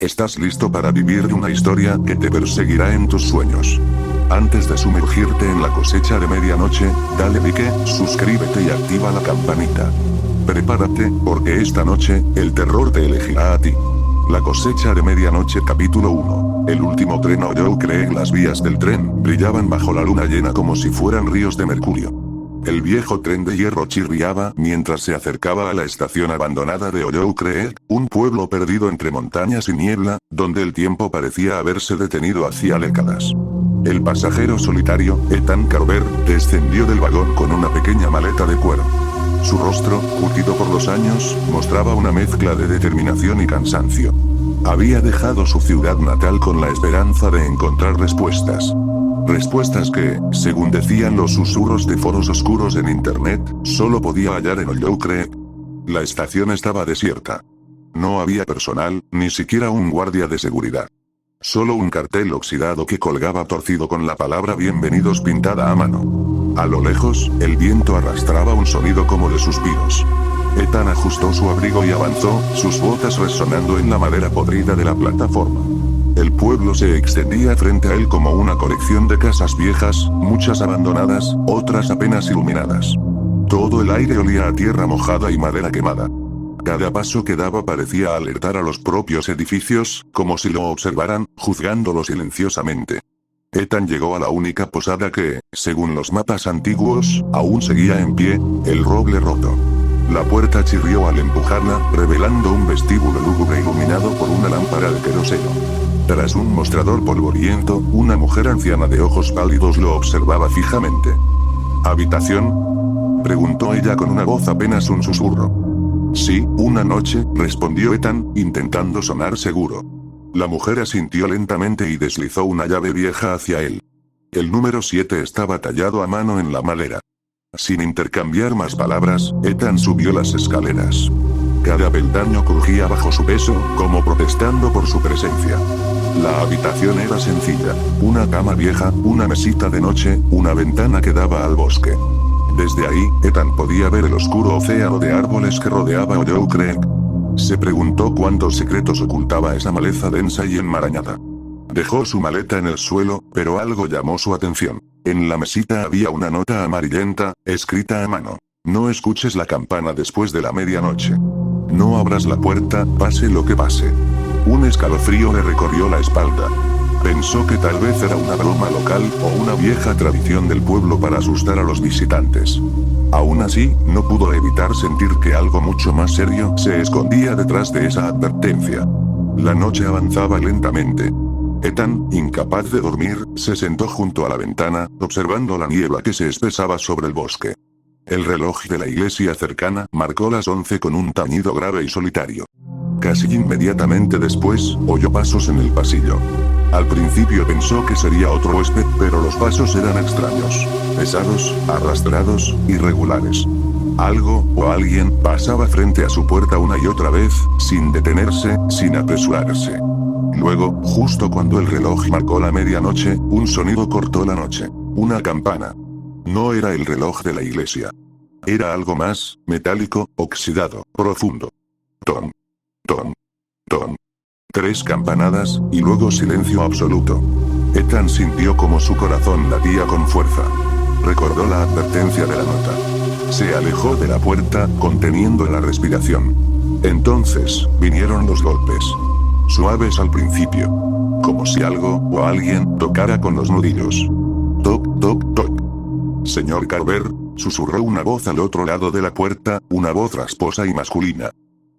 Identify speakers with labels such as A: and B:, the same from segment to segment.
A: Estás listo para vivir una historia que te perseguirá en tus sueños. Antes de sumergirte en la cosecha de medianoche, dale like, suscríbete y activa la campanita. Prepárate, porque esta noche, el terror te elegirá a ti. La cosecha de medianoche capítulo 1. El último tren Oyo cree. Las vías del tren brillaban bajo la luna llena como si fueran ríos de mercurio. El viejo tren de hierro chirriaba mientras se acercaba a la estación abandonada de Oyo Creek, un pueblo perdido entre montañas y niebla, donde el tiempo parecía haberse detenido hacía décadas. El pasajero solitario, Ethan Carver, descendió del vagón con una pequeña maleta de cuero. Su rostro, curtido por los años, mostraba una mezcla de determinación y cansancio. Había dejado su ciudad natal con la esperanza de encontrar respuestas. Respuestas que, según decían los susurros de foros oscuros en internet, solo podía hallar en Oyo Creek. La estación estaba desierta. No había personal, ni siquiera un guardia de seguridad. Solo un cartel oxidado que colgaba torcido con la palabra bienvenidos pintada a mano. A lo lejos, el viento arrastraba un sonido como de suspiros. Ethan ajustó su abrigo y avanzó, sus botas resonando en la madera podrida de la plataforma. El pueblo se extendía frente a él como una colección de casas viejas, muchas abandonadas, otras apenas iluminadas. Todo el aire olía a tierra mojada y madera quemada. Cada paso que daba parecía alertar a los propios edificios, como si lo observaran, juzgándolo silenciosamente. Ethan llegó a la única posada que, según los mapas antiguos, aún seguía en pie, el roble roto. La puerta chirrió al empujarla, revelando un vestíbulo lúgubre iluminado por una lámpara de queroseno. Tras un mostrador polvoriento, una mujer anciana de ojos pálidos lo observaba fijamente. ¿Habitación?, preguntó ella con una voz apenas un susurro. Sí, una noche, respondió Ethan, intentando sonar seguro. La mujer asintió lentamente y deslizó una llave vieja hacia él. El número 7 estaba tallado a mano en la madera. Sin intercambiar más palabras, Ethan subió las escaleras. Cada peldaño crujía bajo su peso, como protestando por su presencia. La habitación era sencilla. Una cama vieja, una mesita de noche, una ventana que daba al bosque. Desde ahí, Ethan podía ver el oscuro océano de árboles que rodeaba Oyo Creek. Se preguntó cuántos secretos ocultaba esa maleza densa y enmarañada. Dejó su maleta en el suelo, pero algo llamó su atención. En la mesita había una nota amarillenta, escrita a mano. No escuches la campana después de la medianoche. No abras la puerta, pase lo que pase. Un escalofrío le recorrió la espalda. Pensó que tal vez era una broma local o una vieja tradición del pueblo para asustar a los visitantes. Aún así, no pudo evitar sentir que algo mucho más serio se escondía detrás de esa advertencia. La noche avanzaba lentamente. Ethan, incapaz de dormir, se sentó junto a la ventana, observando la niebla que se espesaba sobre el bosque. El reloj de la iglesia cercana marcó las 11 con un tañido grave y solitario. Casi inmediatamente después, oyó pasos en el pasillo. Al principio pensó que sería otro huésped, pero los pasos eran extraños, pesados, arrastrados, irregulares. Algo, o alguien, pasaba frente a su puerta una y otra vez, sin detenerse, sin apresurarse. Luego, justo cuando el reloj marcó la medianoche, un sonido cortó la noche. Una campana. No era el reloj de la iglesia. Era algo más, metálico, oxidado, profundo. Ton. Ton. Ton. 3 campanadas, y luego silencio absoluto. Ethan sintió como su corazón latía con fuerza. Recordó la advertencia de la nota. Se alejó de la puerta, conteniendo la respiración. Entonces, vinieron los golpes. Suaves al principio. Como si algo, o alguien, tocara con los nudillos. Toc, toc, toc. Señor Carver, susurró una voz al otro lado de la puerta, una voz rasposa y masculina.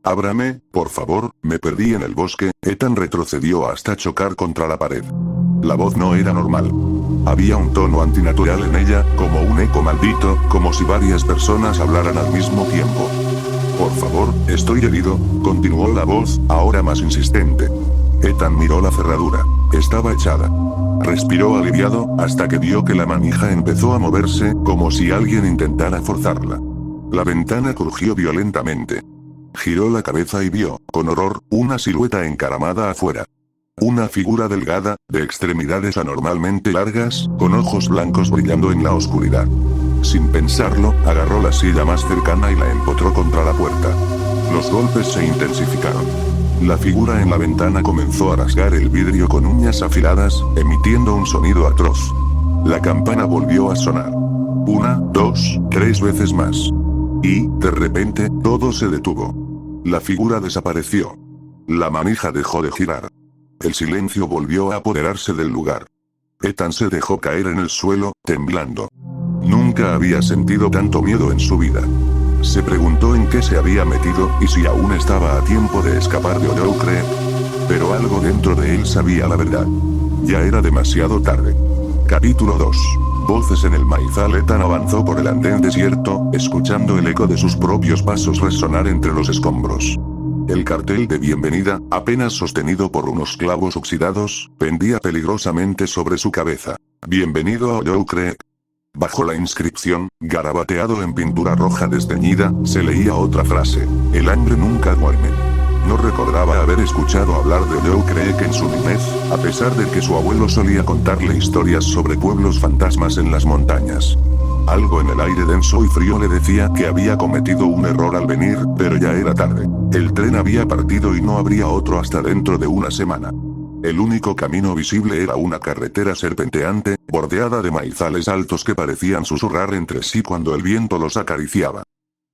A: Ábrame, por favor, me perdí en el bosque. Ethan retrocedió hasta chocar contra la pared. La voz no era normal. Había un tono antinatural en ella, como un eco maldito, como si varias personas hablaran al mismo tiempo. Por favor, estoy herido, continuó la voz, ahora más insistente. Ethan miró la cerradura. Estaba echada. Respiró aliviado, hasta que vio que la manija empezó a moverse, como si alguien intentara forzarla. La ventana crujió violentamente. Giró la cabeza y vio, con horror, una silueta encaramada afuera. Una figura delgada, de extremidades anormalmente largas, con ojos blancos brillando en la oscuridad. Sin pensarlo, agarró la silla más cercana y la empotró contra la puerta. Los golpes se intensificaron. La figura en la ventana comenzó a rasgar el vidrio con uñas afiladas, emitiendo un sonido atroz. La campana volvió a sonar. 1, 2, 3 veces más. Y, de repente, todo se detuvo. La figura desapareció. La manija dejó de girar. El silencio volvió a apoderarse del lugar. Ethan se dejó caer en el suelo, temblando. Nunca había sentido tanto miedo en su vida. Se preguntó en qué se había metido y si aún estaba a tiempo de escapar de Hollow Creek. Pero algo dentro de él sabía la verdad. Ya era demasiado tarde. Capítulo 2. Voces en el maizal. Ethan avanzó por el andén desierto, escuchando el eco de sus propios pasos resonar entre los escombros. El cartel de bienvenida, apenas sostenido por unos clavos oxidados, pendía peligrosamente sobre su cabeza. Bienvenido a Hollow Creek. Bajo la inscripción, garabateado en pintura roja desteñida, se leía otra frase: el hambre nunca duerme. No recordaba haber escuchado hablar de Hollow Creek en su niñez, a pesar de que su abuelo solía contarle historias sobre pueblos fantasmas en las montañas. Algo en el aire denso y frío le decía que había cometido un error al venir, pero ya era tarde. El tren había partido y no habría otro hasta dentro de una semana. El único camino visible era una carretera serpenteante, bordeada de maizales altos que parecían susurrar entre sí cuando el viento los acariciaba.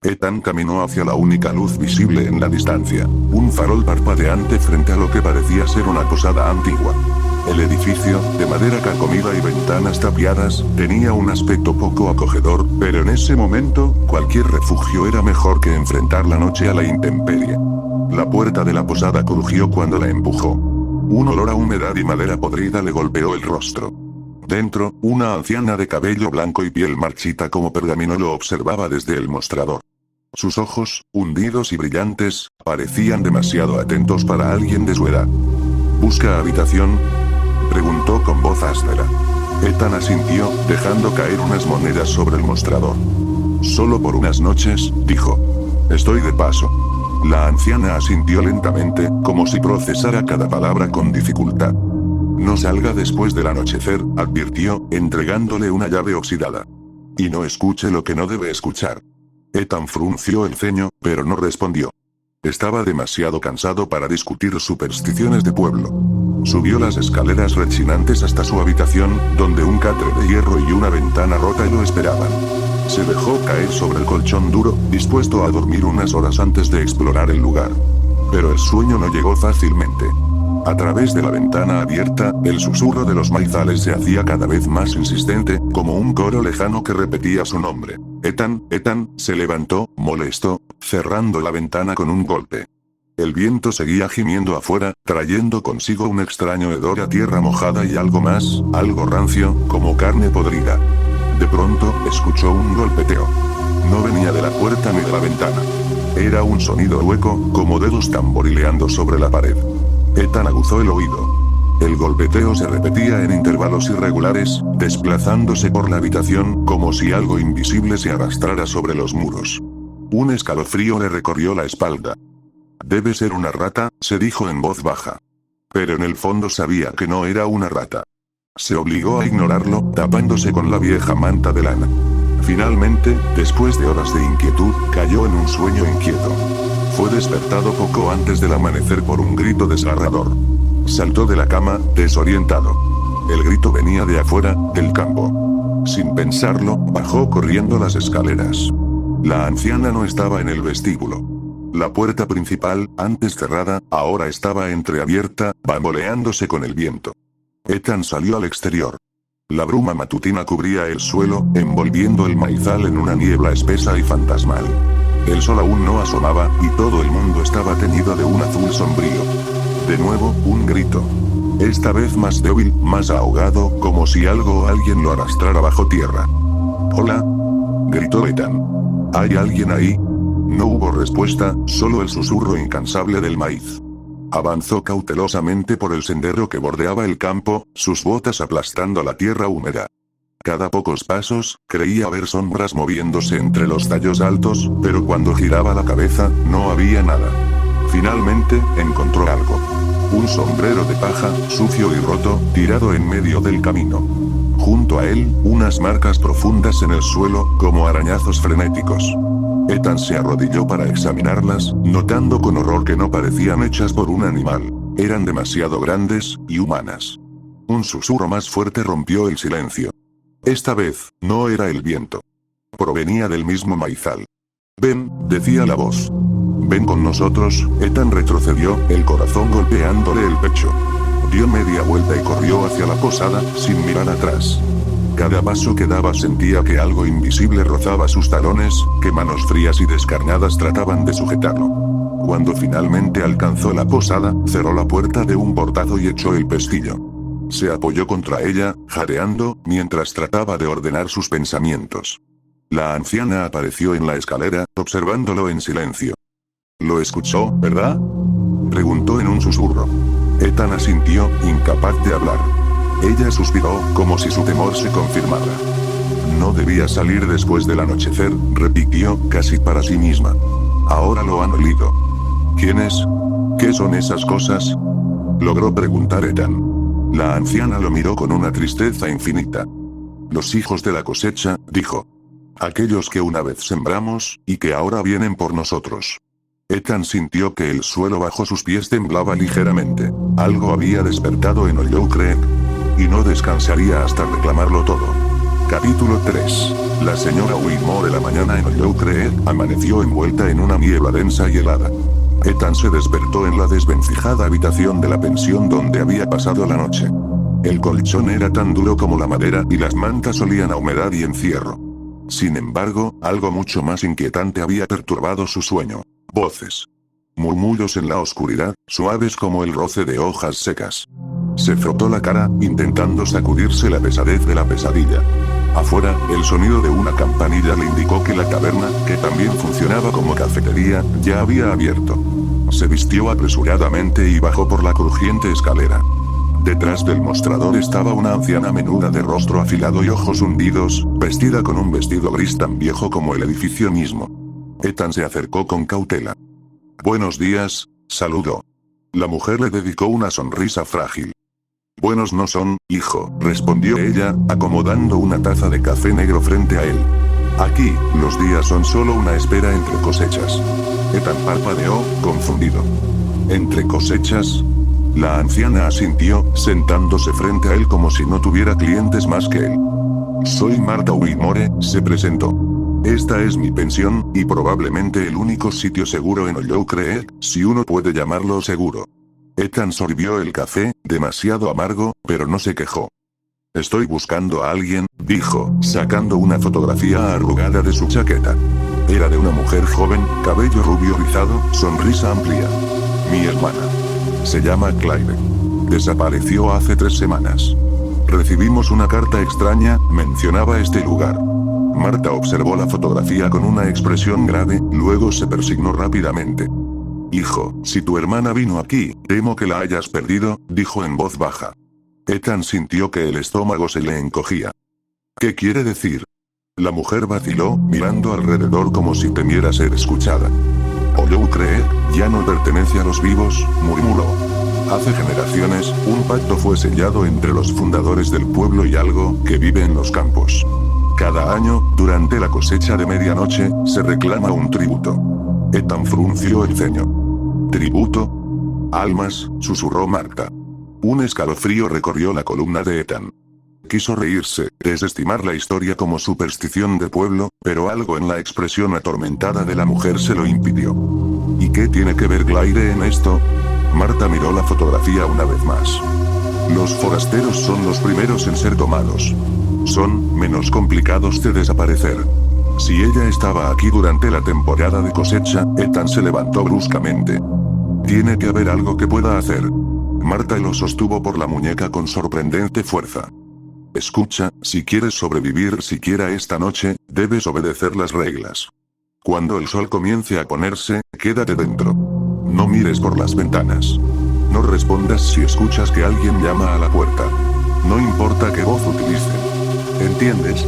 A: Ethan caminó hacia la única luz visible en la distancia, un farol parpadeante frente a lo que parecía ser una posada antigua. El edificio, de madera carcomida y ventanas tapiadas, tenía un aspecto poco acogedor, pero en ese momento, cualquier refugio era mejor que enfrentar la noche a la intemperie. La puerta de la posada crujió cuando la empujó. Un olor a humedad y madera podrida le golpeó el rostro. Dentro, una anciana de cabello blanco y piel marchita como pergamino lo observaba desde el mostrador. Sus ojos, hundidos y brillantes, parecían demasiado atentos para alguien de su edad. ¿Busca habitación?, preguntó con voz áspera. Ethan asintió, dejando caer unas monedas sobre el mostrador. Solo por unas noches, dijo. Estoy de paso. La anciana asintió lentamente, como si procesara cada palabra con dificultad. No salga después del anochecer, advirtió, entregándole una llave oxidada. Y no escuche lo que no debe escuchar. Ethan frunció el ceño, pero no respondió. Estaba demasiado cansado para discutir supersticiones de pueblo. Subió las escaleras rechinantes hasta su habitación, donde un catre de hierro y una ventana rota lo esperaban. Se dejó caer sobre el colchón duro, dispuesto a dormir unas horas antes de explorar el lugar. Pero el sueño no llegó fácilmente. A través de la ventana abierta, el susurro de los maizales se hacía cada vez más insistente, como un coro lejano que repetía su nombre. Ethan, Ethan, se levantó, molesto, cerrando la ventana con un golpe. El viento seguía gimiendo afuera, trayendo consigo un extraño hedor a tierra mojada y algo más, algo rancio, como carne podrida. De pronto, escuchó un golpeteo. No venía de la puerta ni de la ventana. Era un sonido hueco, como dedos tamborileando sobre la pared. Ethan aguzó el oído. El golpeteo se repetía en intervalos irregulares, desplazándose por la habitación, como si algo invisible se arrastrara sobre los muros. Un escalofrío le recorrió la espalda. Debe ser una rata, se dijo en voz baja. Pero en el fondo sabía que no era una rata. Se obligó a ignorarlo, tapándose con la vieja manta de lana. Finalmente, después de horas de inquietud, cayó en un sueño inquieto. Fue despertado poco antes del amanecer por un grito desgarrador. Saltó de la cama, desorientado. El grito venía de afuera, del campo. Sin pensarlo, bajó corriendo las escaleras. La anciana no estaba en el vestíbulo. La puerta principal, antes cerrada, ahora estaba entreabierta, bamboleándose con el viento. Ethan salió al exterior. La bruma matutina cubría el suelo, envolviendo el maizal en una niebla espesa y fantasmal. El sol aún no asomaba, y todo el mundo estaba teñido de un azul sombrío. De nuevo, un grito. Esta vez más débil, más ahogado, como si algo o alguien lo arrastrara bajo tierra. «Hola», gritó Ethan. «¿Hay alguien ahí?». No hubo respuesta, solo el susurro incansable del maíz. Avanzó cautelosamente por el sendero que bordeaba el campo, sus botas aplastando la tierra húmeda. Cada pocos pasos, creía ver sombras moviéndose entre los tallos altos, pero cuando giraba la cabeza, no había nada. Finalmente, encontró algo. Un sombrero de paja, sucio y roto, tirado en medio del camino. Junto a él, unas marcas profundas en el suelo, como arañazos frenéticos. Ethan se arrodilló para examinarlas, notando con horror que no parecían hechas por un animal. Eran demasiado grandes, y humanas. Un susurro más fuerte rompió el silencio. Esta vez, no era el viento. Provenía del mismo maizal. Ven, decía la voz. Ven con nosotros. Ethan retrocedió, el corazón golpeándole el pecho. Dio media vuelta y corrió hacia la posada, sin mirar atrás. Cada paso que daba sentía que algo invisible rozaba sus talones, que manos frías y descarnadas trataban de sujetarlo. Cuando finalmente alcanzó la posada, cerró la puerta de un portazo y echó el pestillo. Se apoyó contra ella, jadeando, mientras trataba de ordenar sus pensamientos. La anciana apareció en la escalera, observándolo en silencio. ¿Lo escuchó, verdad?, preguntó en un susurro. Ethan asintió, incapaz de hablar. Ella suspiró, como si su temor se confirmara. No debía salir después del anochecer, repitió, casi para sí misma. Ahora lo han olido. ¿Quiénes? ¿Qué son esas cosas?, logró preguntar Ethan. La anciana lo miró con una tristeza infinita. Los hijos de la cosecha, dijo. Aquellos que una vez sembramos, y que ahora vienen por nosotros. Ethan sintió que el suelo bajo sus pies temblaba ligeramente. Algo había despertado en Hollow Creek. Y no descansaría hasta reclamarlo todo. Capítulo 3. La señora Whitmore la mañana en Hollow Creek amaneció envuelta en una niebla densa y helada. Ethan se despertó en la desvencijada habitación de la pensión donde había pasado la noche. El colchón era tan duro como la madera y las mantas olían a humedad y encierro. Sin embargo, algo mucho más inquietante había perturbado su sueño. Voces. Murmullos en la oscuridad, suaves como el roce de hojas secas. Se frotó la cara, intentando sacudirse la pesadez de la pesadilla. Afuera, el sonido de una campanilla le indicó que la taberna, que también funcionaba como cafetería, ya había abierto. Se vistió apresuradamente y bajó por la crujiente escalera. Detrás del mostrador estaba una anciana menuda de rostro afilado y ojos hundidos, vestida con un vestido gris tan viejo como el edificio mismo. Ethan se acercó con cautela. Buenos días, saludó. La mujer le dedicó una sonrisa frágil. Buenos no son, hijo, respondió ella, acomodando una taza de café negro frente a él. Aquí, los días son solo una espera entre cosechas. Ethan parpadeó, confundido. ¿Entre cosechas? La anciana asintió, sentándose frente a él como si no tuviera clientes más que él. Soy Martha Whitmore, se presentó. Esta es mi pensión, y probablemente el único sitio seguro en Hollow Creek, si uno puede llamarlo seguro. Ethan sorbió el café, demasiado amargo, pero no se quejó. Estoy buscando a alguien, dijo, sacando una fotografía arrugada de su chaqueta. Era de una mujer joven, cabello rubio rizado, sonrisa amplia. Mi hermana. Se llama Claire. Desapareció hace 3 semanas. Recibimos una carta extraña, mencionaba este lugar. Martha observó la fotografía con una expresión grave, luego se persignó rápidamente. Hijo, si tu hermana vino aquí, temo que la hayas perdido, dijo en voz baja. Ethan sintió que el estómago se le encogía. ¿Qué quiere decir? La mujer vaciló, mirando alrededor como si temiera ser escuchada. Hollow Creek ya no pertenece a los vivos, murmuró. Hace generaciones, un pacto fue sellado entre los fundadores del pueblo y algo que vive en los campos. Cada año, durante la cosecha de medianoche, se reclama un tributo. Ethan frunció el ceño. ¿Tributo? Almas, susurró Martha. Un escalofrío recorrió la columna de Ethan. Quiso reírse, desestimar la historia como superstición de pueblo, pero algo en la expresión atormentada de la mujer se lo impidió. ¿Y qué tiene que ver Claire en esto? Martha miró la fotografía una vez más. Los forasteros son los primeros en ser tomados. Son menos complicados de desaparecer. Si ella estaba aquí durante la temporada de cosecha, Ethan se levantó bruscamente. Tiene que haber algo que pueda hacer. Martha lo sostuvo por la muñeca con sorprendente fuerza. Escucha, si quieres sobrevivir siquiera esta noche, debes obedecer las reglas. Cuando el sol comience a ponerse, quédate dentro. No mires por las ventanas. No respondas si escuchas que alguien llama a la puerta. No importa qué voz utilicen. ¿Entiendes?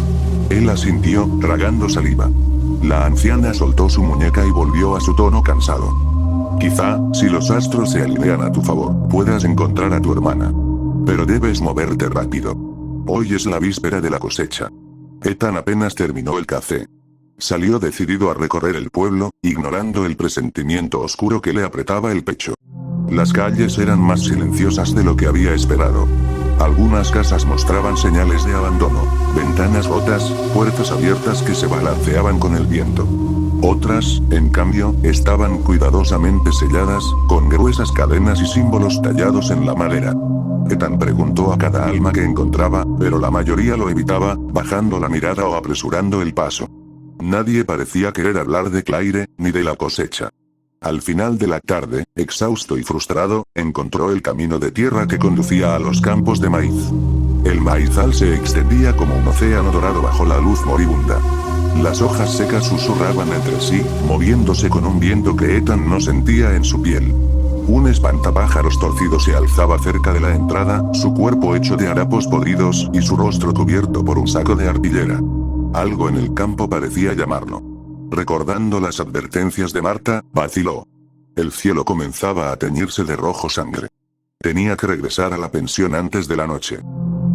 A: Él asintió, tragando saliva. La anciana soltó su muñeca y volvió a su tono cansado. Quizá, si los astros se alinean a tu favor, puedas encontrar a tu hermana. Pero debes moverte rápido. Hoy es la víspera de la cosecha. Ethan apenas terminó el café. Salió decidido a recorrer el pueblo, ignorando el presentimiento oscuro que le apretaba el pecho. Las calles eran más silenciosas de lo que había esperado. Algunas casas mostraban señales de abandono, ventanas rotas, puertas abiertas que se balanceaban con el viento. Otras, en cambio, estaban cuidadosamente selladas, con gruesas cadenas y símbolos tallados en la madera. Ethan preguntó a cada alma que encontraba, pero la mayoría lo evitaba, bajando la mirada o apresurando el paso. Nadie parecía querer hablar de Claire, ni de la cosecha. Al final de la tarde, exhausto y frustrado, encontró el camino de tierra que conducía a los campos de maíz. El maizal se extendía como un océano dorado bajo la luz moribunda. Las hojas secas susurraban entre sí, moviéndose con un viento que Ethan no sentía en su piel. Un espantapájaros torcido se alzaba cerca de la entrada, su cuerpo hecho de harapos podridos y su rostro cubierto por un saco de arpillera. Algo en el campo parecía llamarlo. Recordando las advertencias de Marta, vaciló. El cielo comenzaba a teñirse de rojo sangre. Tenía que regresar a la pensión antes de la noche.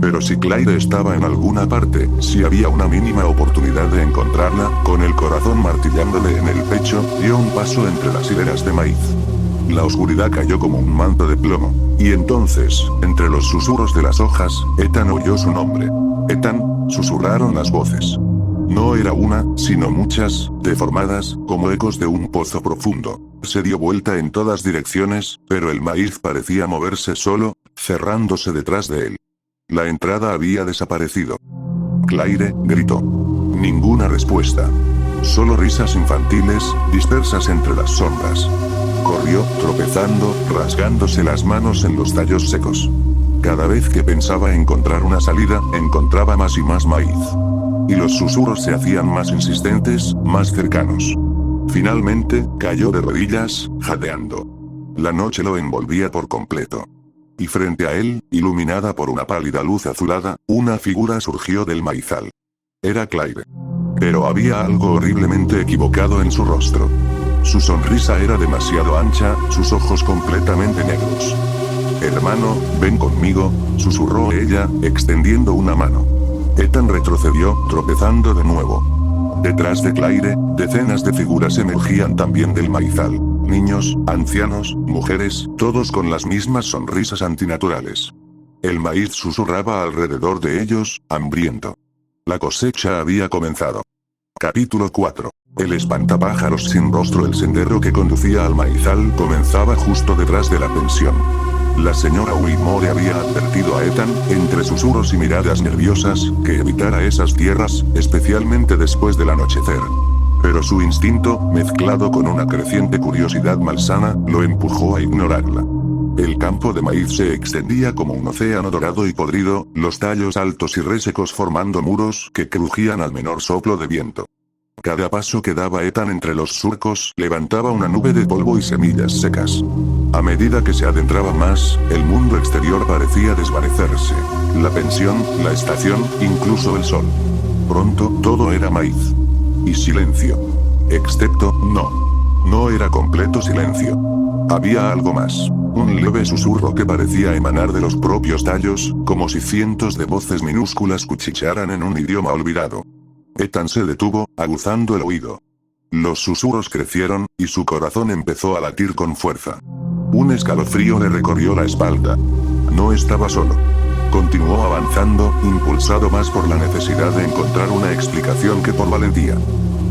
A: Pero si Claire estaba en alguna parte, si había una mínima oportunidad de encontrarla, con el corazón martillándole en el pecho, dio un paso entre las hileras de maíz. La oscuridad cayó como un manto de plomo, y entonces, entre los susurros de las hojas, Ethan oyó su nombre. Ethan, susurraron las voces. No era una, sino muchas, deformadas, como ecos de un pozo profundo. Se dio vuelta en todas direcciones, pero el maíz parecía moverse solo, cerrándose detrás de él. La entrada había desaparecido. Claire, gritó. Ninguna respuesta. Solo risas infantiles, dispersas entre las sombras. Corrió, tropezando, rasgándose las manos en los tallos secos. Cada vez que pensaba encontrar una salida, encontraba más y más maíz. Y los susurros se hacían más insistentes, más cercanos. Finalmente, cayó de rodillas, jadeando. La noche lo envolvía por completo. Y frente a él, iluminada por una pálida luz azulada, una figura surgió del maizal. Era Claire. Pero había algo horriblemente equivocado en su rostro. Su sonrisa era demasiado ancha, sus ojos completamente negros. Hermano, ven conmigo, susurró ella, extendiendo una mano. Ethan retrocedió, tropezando de nuevo. Detrás de Claire, decenas de figuras emergían también del maizal. Niños, ancianos, mujeres, todos con las mismas sonrisas antinaturales. El maíz susurraba alrededor de ellos, hambriento. La cosecha había comenzado. Capítulo 4. El espantapájaros sin rostro. El sendero que conducía al maizal comenzaba justo detrás de la pensión. La señora Whitmore había advertido a Ethan, entre susurros y miradas nerviosas, que evitara esas tierras, especialmente después del anochecer. Pero su instinto, mezclado con una creciente curiosidad malsana, lo empujó a ignorarla. El campo de maíz se extendía como un océano dorado y podrido, los tallos altos y resecos formando muros que crujían al menor soplo de viento. Cada paso que daba Ethan entre los surcos levantaba una nube de polvo y semillas secas. A medida que se adentraba más, el mundo exterior parecía desvanecerse. La pensión, la estación, incluso el sol. Pronto, todo era maíz. Y silencio. Excepto, no. No era completo silencio. Había algo más. Un leve susurro que parecía emanar de los propios tallos, como si cientos de voces minúsculas cuchichearan en un idioma olvidado. Ethan se detuvo, aguzando el oído. Los susurros crecieron, y su corazón empezó a latir con fuerza. Un escalofrío le recorrió la espalda. No estaba solo. Continuó avanzando, impulsado más por la necesidad de encontrar una explicación que por valentía.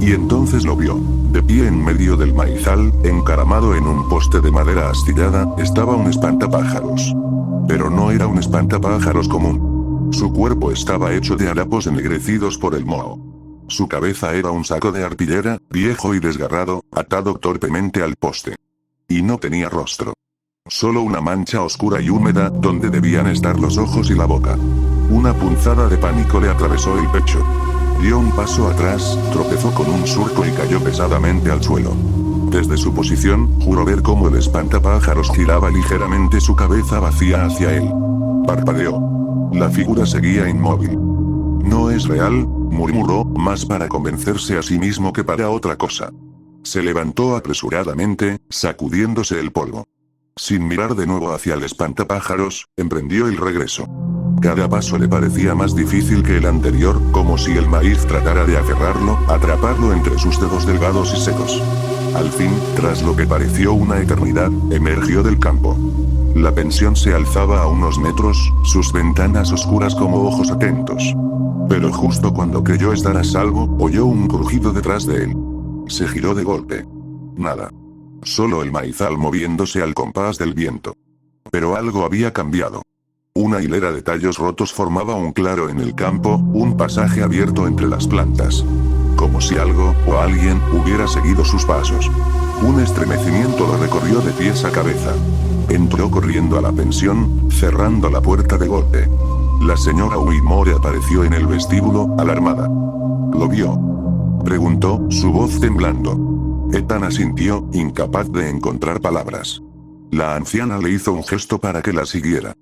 A: Y entonces lo vio. De pie en medio del maizal, encaramado en un poste de madera astillada, estaba un espantapájaros. Pero no era un espantapájaros común. Su cuerpo estaba hecho de harapos ennegrecidos por el moho. Su cabeza era un saco de arpillera, viejo y desgarrado, atado torpemente al poste. Y no tenía rostro. Solo una mancha oscura y húmeda, donde debían estar los ojos y la boca. Una punzada de pánico le atravesó el pecho. Dio un paso atrás, tropezó con un surco y cayó pesadamente al suelo. Desde su posición, juró ver cómo el espantapájaros giraba ligeramente su cabeza vacía hacia él. Parpadeó. La figura seguía inmóvil. No es real, murmuró, más para convencerse a sí mismo que para otra cosa. Se levantó apresuradamente, sacudiéndose el polvo. Sin mirar de nuevo hacia el espantapájaros, emprendió el regreso. Cada paso le parecía más difícil que el anterior, como si el maíz tratara de aferrarlo, atraparlo entre sus dedos delgados y secos. Al fin, tras lo que pareció una eternidad, emergió del campo. La pensión se alzaba a unos metros, sus ventanas oscuras como ojos atentos. Pero justo cuando creyó estar a salvo, oyó un crujido detrás de él. Se giró de golpe. Nada. Solo el maizal moviéndose al compás del viento. Pero algo había cambiado. Una hilera de tallos rotos formaba un claro en el campo, un pasaje abierto entre las plantas. Como si algo, o alguien, hubiera seguido sus pasos. Un estremecimiento lo recorrió de pies a cabeza. Entró corriendo a la pensión, cerrando la puerta de golpe. La señora Whitmore apareció en el vestíbulo, alarmada. ¿Lo vio?, preguntó, su voz temblando. Ethan asintió, incapaz de encontrar palabras. La anciana le hizo un gesto para que la siguiera.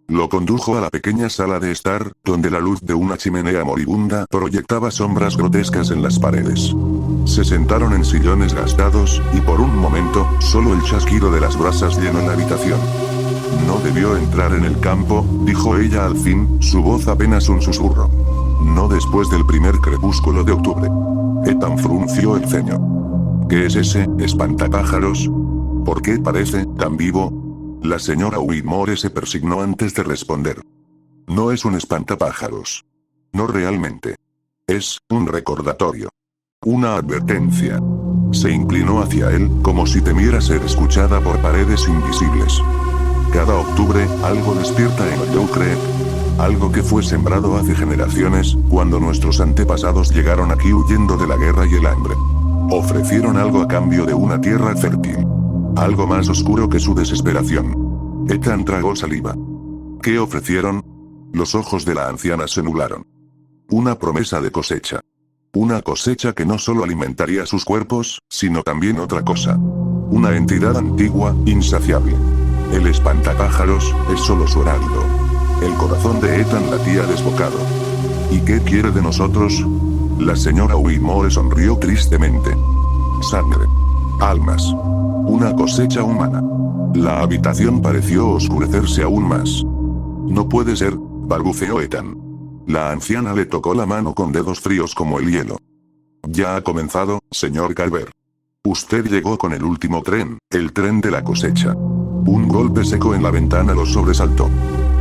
A: Lo condujo a la pequeña sala de estar, donde la luz de una chimenea moribunda proyectaba sombras grotescas en las paredes. Se sentaron en sillones gastados, y por un momento, solo el chasquido de las brasas llenó la habitación. No debió entrar en el campo, dijo ella al fin, su voz apenas un susurro. No después del primer crepúsculo de octubre. Ethan frunció el ceño. ¿Qué es ese espantapájaros? ¿Por qué parece tan vivo? La señora Whitmore se persignó antes de responder. No es un espantapájaros. No realmente. Es un recordatorio. Una advertencia. Se inclinó hacia él, como si temiera ser escuchada por paredes invisibles. Cada octubre, algo despierta en Hollow Creek. Algo que fue sembrado hace generaciones, cuando nuestros antepasados llegaron aquí huyendo de la guerra y el hambre. Ofrecieron algo a cambio de una tierra fértil. Algo más oscuro que su desesperación. Ethan tragó saliva. ¿Qué ofrecieron? Los ojos de la anciana se nublaron. Una promesa de cosecha. Una cosecha que no solo alimentaría sus cuerpos, sino también otra cosa. Una entidad antigua, insaciable. El espantapájaros es solo su heraldo. El corazón de Ethan latía desbocado. ¿Y qué quiere de nosotros? La señora Whitmore sonrió tristemente. Sangre. Almas. Una cosecha humana. La habitación pareció oscurecerse aún más. No puede ser, balbuceó Ethan. La anciana le tocó la mano con dedos fríos como el hielo. Ya ha comenzado, señor Calvert. Usted llegó con el último tren, el tren de la cosecha. Un golpe seco en la ventana los sobresaltó.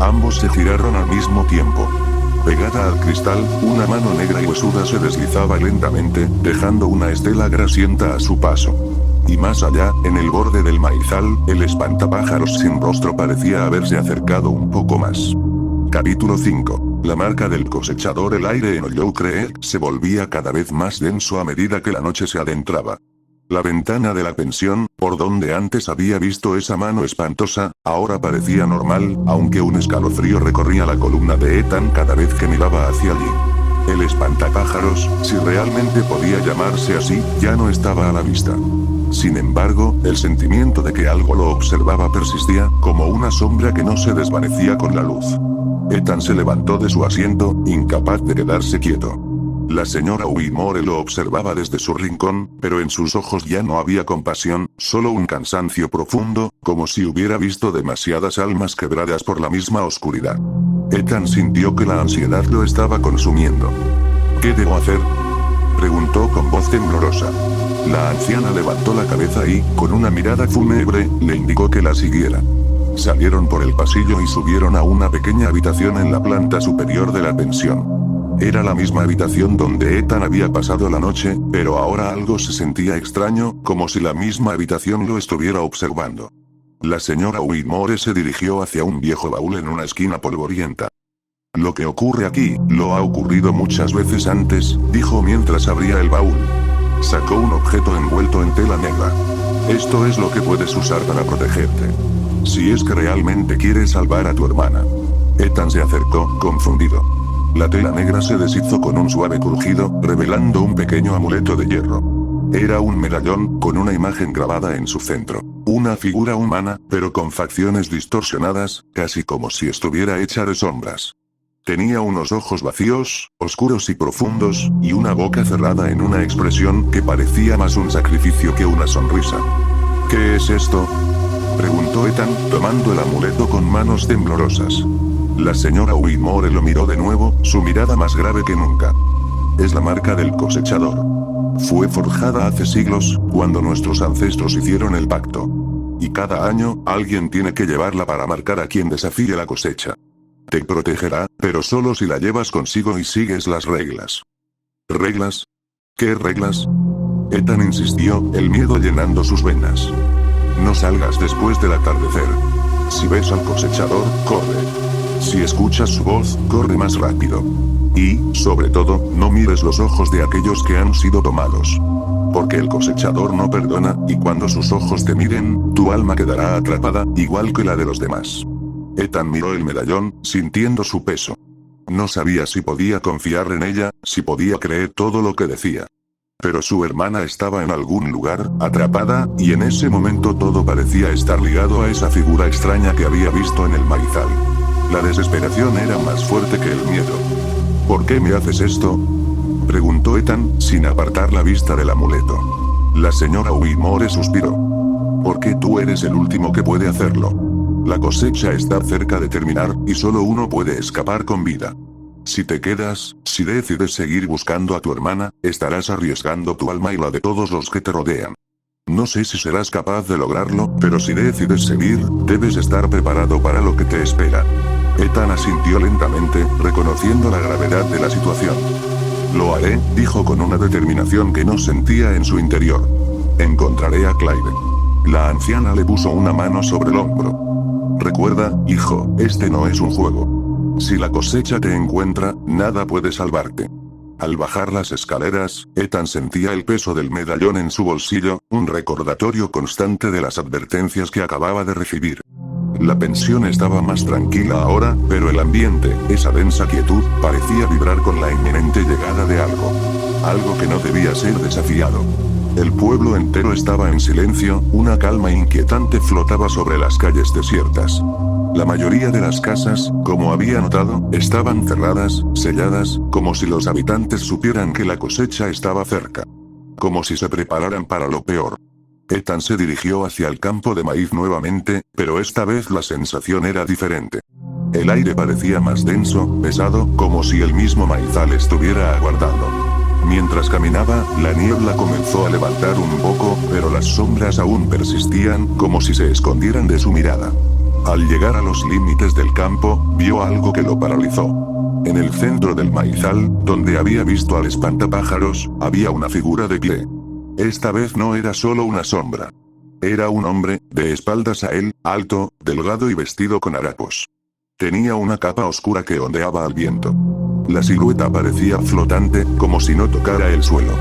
A: Ambos se giraron al mismo tiempo. Pegada al cristal, una mano negra y huesuda se deslizaba lentamente, dejando una estela grasienta a su paso. Y más allá, en el borde del maizal, el espantapájaros sin rostro parecía haberse acercado un poco más. Capítulo 5. La marca del cosechador. El aire en Hollow Creek se volvía cada vez más denso a medida que la noche se adentraba. La ventana de la pensión, por donde antes había visto esa mano espantosa, ahora parecía normal, aunque un escalofrío recorría la columna de Ethan cada vez que miraba hacia allí. El espantapájaros, si realmente podía llamarse así, ya no estaba a la vista. Sin embargo, el sentimiento de que algo lo observaba persistía, como una sombra que no se desvanecía con la luz. Ethan se levantó de su asiento, incapaz de quedarse quieto. La señora Whitmore lo observaba desde su rincón, pero en sus ojos ya no había compasión, solo un cansancio profundo, como si hubiera visto demasiadas almas quebradas por la misma oscuridad. Ethan sintió que la ansiedad lo estaba consumiendo. ¿Qué debo hacer?, preguntó con voz temblorosa. La anciana levantó la cabeza y, con una mirada fúnebre, le indicó que la siguiera. Salieron por el pasillo y subieron a una pequeña habitación en la planta superior de la pensión. Era la misma habitación donde Ethan había pasado la noche, pero ahora algo se sentía extraño, como si la misma habitación lo estuviera observando. La señora Whitmore se dirigió hacia un viejo baúl en una esquina polvorienta. Lo que ocurre aquí, lo ha ocurrido muchas veces antes, dijo mientras abría el baúl. Sacó un objeto envuelto en tela negra. Esto es lo que puedes usar para protegerte. Si es que realmente quieres salvar a tu hermana. Ethan se acercó, confundido. La tela negra se deshizo con un suave crujido, revelando un pequeño amuleto de hierro. Era un medallón, con una imagen grabada en su centro. Una figura humana, pero con facciones distorsionadas, casi como si estuviera hecha de sombras. Tenía unos ojos vacíos, oscuros y profundos, y una boca cerrada en una expresión que parecía más un sacrificio que una sonrisa. ¿Qué es esto?, preguntó Ethan, tomando el amuleto con manos temblorosas. La señora Whitmore lo miró de nuevo, su mirada más grave que nunca. Es la marca del cosechador. Fue forjada hace siglos, cuando nuestros ancestros hicieron el pacto. Y cada año, alguien tiene que llevarla para marcar a quien desafíe la cosecha. Te protegerá, pero solo si la llevas consigo y sigues las reglas. ¿Reglas? ¿Qué reglas? Ethan insistió, el miedo llenando sus venas. No salgas después del atardecer. Si ves al cosechador, corre. Si escuchas su voz, corre más rápido. Y, sobre todo, no mires los ojos de aquellos que han sido tomados. Porque el cosechador no perdona, y cuando sus ojos te miren, tu alma quedará atrapada, igual que la de los demás. Ethan miró el medallón, sintiendo su peso. No sabía si podía confiar en ella, si podía creer todo lo que decía. Pero su hermana estaba en algún lugar, atrapada, y en ese momento todo parecía estar ligado a esa figura extraña que había visto en el maizal. La desesperación era más fuerte que el miedo. ¿Por qué me haces esto?, preguntó Ethan, sin apartar la vista del amuleto. La señora Whitmore suspiró. Porque tú eres el último que puede hacerlo. La cosecha está cerca de terminar, y solo uno puede escapar con vida. Si te quedas, si decides seguir buscando a tu hermana, estarás arriesgando tu alma y la de todos los que te rodean. No sé si serás capaz de lograrlo, pero si decides seguir, debes estar preparado para lo que te espera. Ethan asintió lentamente, reconociendo la gravedad de la situación. Lo haré, dijo con una determinación que no sentía en su interior. Encontraré a Clyde. La anciana le puso una mano sobre el hombro. Recuerda, hijo, este no es un juego. Si la cosecha te encuentra, nada puede salvarte. Al bajar las escaleras, Ethan sentía el peso del medallón en su bolsillo, un recordatorio constante de las advertencias que acababa de recibir. La pensión estaba más tranquila ahora, pero el ambiente, esa densa quietud, parecía vibrar con la inminente llegada de algo. Algo que no debía ser desafiado. El pueblo entero estaba en silencio, una calma inquietante flotaba sobre las calles desiertas. La mayoría de las casas, como había notado, estaban cerradas, selladas, como si los habitantes supieran que la cosecha estaba cerca. Como si se prepararan para lo peor. Ethan se dirigió hacia el campo de maíz nuevamente, pero esta vez la sensación era diferente. El aire parecía más denso, pesado, como si el mismo maizal estuviera aguardando. Mientras caminaba, la niebla comenzó a levantar un poco, pero las sombras aún persistían, como si se escondieran de su mirada. Al llegar a los límites del campo, vio algo que lo paralizó. En el centro del maizal, donde había visto al espantapájaros, había una figura de pie. Esta vez no era solo una sombra. Era un hombre, de espaldas a él, alto, delgado y vestido con harapos. Tenía una capa oscura que ondeaba al viento. La silueta parecía flotante, como si no tocara el suelo.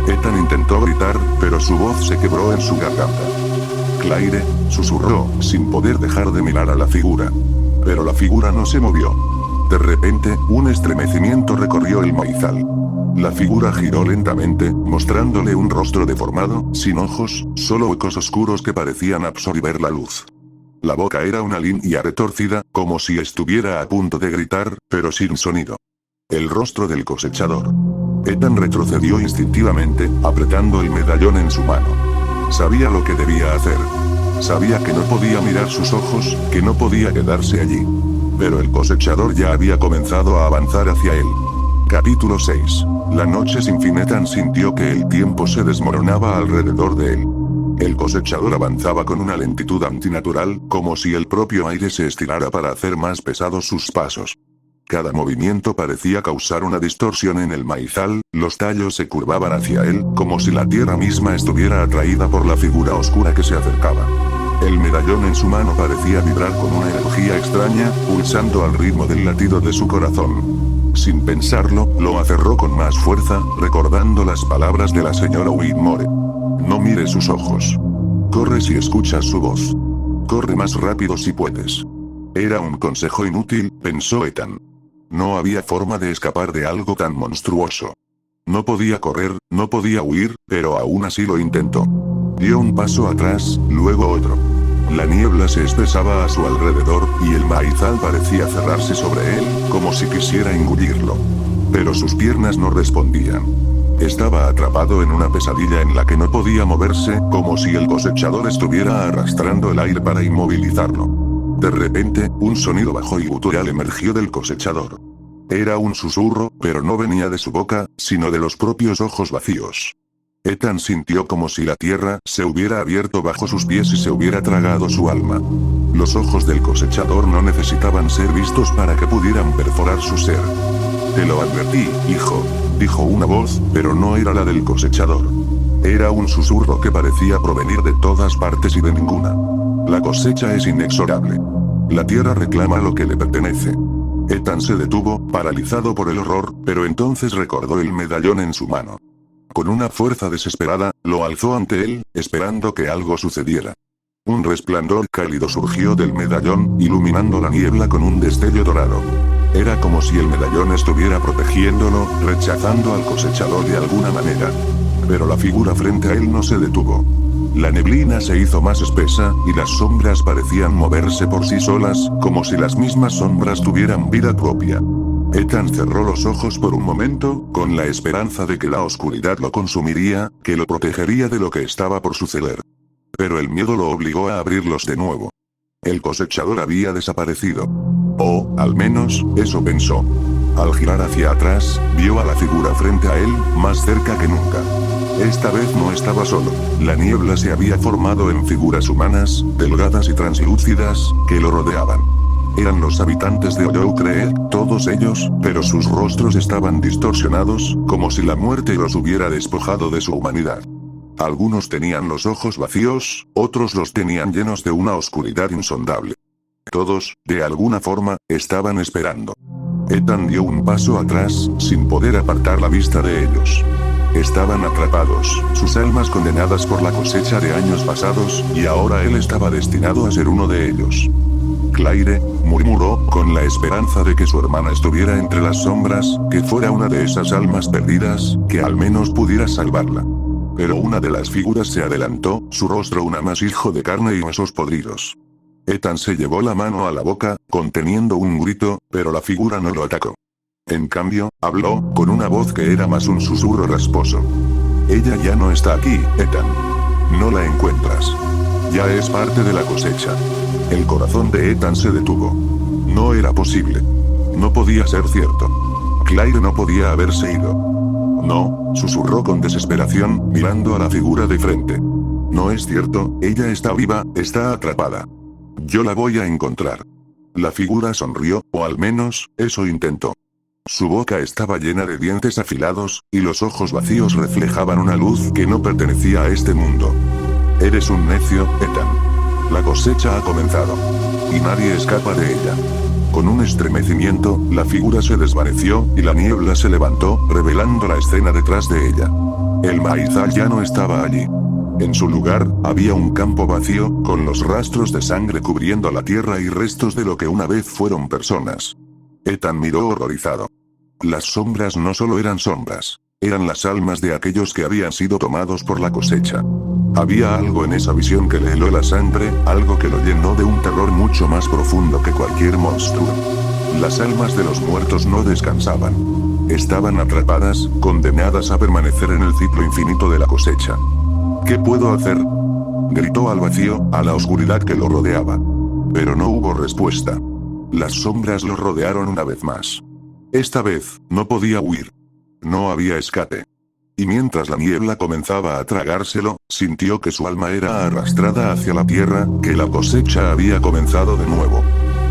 A: Ethan intentó gritar, pero su voz se quebró en su garganta. Claire, susurró, sin poder dejar de mirar a la figura. Pero la figura no se movió. De repente, un estremecimiento recorrió el maizal. La figura giró lentamente, mostrándole un rostro deformado, sin ojos, solo huecos oscuros que parecían absorber la luz. La boca era una línea retorcida, como si estuviera a punto de gritar, pero sin sonido. El rostro del cosechador. Ethan retrocedió instintivamente, apretando el medallón en su mano. Sabía lo que debía hacer. Sabía que no podía mirar sus ojos, que no podía quedarse allí. Pero el cosechador ya había comenzado a avanzar hacia él. Capítulo 6. La noche sin fin. Ethan sintió que el tiempo se desmoronaba alrededor de él. El cosechador avanzaba con una lentitud antinatural, como si el propio aire se estirara para hacer más pesados sus pasos. Cada movimiento parecía causar una distorsión en el maizal, los tallos se curvaban hacia él, como si la tierra misma estuviera atraída por la figura oscura que se acercaba. El medallón en su mano parecía vibrar con una energía extraña, pulsando al ritmo del latido de su corazón. Sin pensarlo, lo aferró con más fuerza, recordando las palabras de la señora Whitmore. No mires sus ojos. Corre si escuchas su voz. Corre más rápido si puedes. Era un consejo inútil, pensó Ethan. No había forma de escapar de algo tan monstruoso. No podía correr, no podía huir, pero aún así lo intentó. Dio un paso atrás, luego otro. La niebla se espesaba a su alrededor, y el maizal parecía cerrarse sobre él, como si quisiera engullirlo. Pero sus piernas no respondían. Estaba atrapado en una pesadilla en la que no podía moverse, como si el cosechador estuviera arrastrando el aire para inmovilizarlo. De repente, un sonido bajo y gutural emergió del cosechador. Era un susurro, pero no venía de su boca, sino de los propios ojos vacíos. Ethan sintió como si la tierra se hubiera abierto bajo sus pies y se hubiera tragado su alma. Los ojos del cosechador no necesitaban ser vistos para que pudieran perforar su ser. Te lo advertí, hijo, dijo una voz, pero no era la del cosechador. Era un susurro que parecía provenir de todas partes y de ninguna. La cosecha es inexorable. La tierra reclama lo que le pertenece. Ethan se detuvo, paralizado por el horror, pero entonces recordó el medallón en su mano. Con una fuerza desesperada, lo alzó ante él, esperando que algo sucediera. Un resplandor cálido surgió del medallón, iluminando la niebla con un destello dorado. Era como si el medallón estuviera protegiéndolo, rechazando al cosechador de alguna manera. Pero la figura frente a él no se detuvo. La neblina se hizo más espesa, y las sombras parecían moverse por sí solas, como si las mismas sombras tuvieran vida propia. Ethan cerró los ojos por un momento, con la esperanza de que la oscuridad lo consumiría, que lo protegería de lo que estaba por suceder. Pero el miedo lo obligó a abrirlos de nuevo. El cosechador había desaparecido. O, al menos, eso pensó. Al girar hacia atrás, vio a la figura frente a él, más cerca que nunca. Esta vez no estaba solo. La niebla se había formado en figuras humanas, delgadas y translúcidas, que lo rodeaban. Eran los habitantes de Oyoukrek, todos ellos, pero sus rostros estaban distorsionados, como si la muerte los hubiera despojado de su humanidad. Algunos tenían los ojos vacíos, otros los tenían llenos de una oscuridad insondable. Todos, de alguna forma, estaban esperando. Ethan dio un paso atrás, sin poder apartar la vista de ellos. Estaban atrapados, sus almas condenadas por la cosecha de años pasados, y ahora él estaba destinado a ser uno de ellos. Claire, murmuró, con la esperanza de que su hermana estuviera entre las sombras, que fuera una de esas almas perdidas, que al menos pudiera salvarla. Pero una de las figuras se adelantó, su rostro un amasijo de carne y huesos podridos. Ethan se llevó la mano a la boca, conteniendo un grito, pero la figura no lo atacó. En cambio, habló, con una voz que era más un susurro rasposo. Ella ya no está aquí, Ethan. No la encuentras. Ya es parte de la cosecha. El corazón de Ethan se detuvo. No era posible. No podía ser cierto. Claire no podía haberse ido. No, susurró con desesperación, mirando a la figura de frente. No es cierto, ella está viva, está atrapada. Yo la voy a encontrar. La figura sonrió, o al menos, eso intentó. Su boca estaba llena de dientes afilados, y los ojos vacíos reflejaban una luz que no pertenecía a este mundo. Eres un necio, Ethan. La cosecha ha comenzado. Y nadie escapa de ella. Con un estremecimiento, la figura se desvaneció, y la niebla se levantó, revelando la escena detrás de ella. El maizal ya no estaba allí. En su lugar, había un campo vacío, con los rastros de sangre cubriendo la tierra y restos de lo que una vez fueron personas. Ethan miró horrorizado. Las sombras no solo eran sombras. Eran las almas de aquellos que habían sido tomados por la cosecha. Había algo en esa visión que le heló la sangre, algo que lo llenó de un terror mucho más profundo que cualquier monstruo. Las almas de los muertos no descansaban. Estaban atrapadas, condenadas a permanecer en el ciclo infinito de la cosecha. ¿Qué puedo hacer?, gritó al vacío, a la oscuridad que lo rodeaba. Pero no hubo respuesta. Las sombras lo rodearon una vez más. Esta vez, no podía huir. No había escape. Y mientras la niebla comenzaba a tragárselo, sintió que su alma era arrastrada hacia la tierra, que la cosecha había comenzado de nuevo.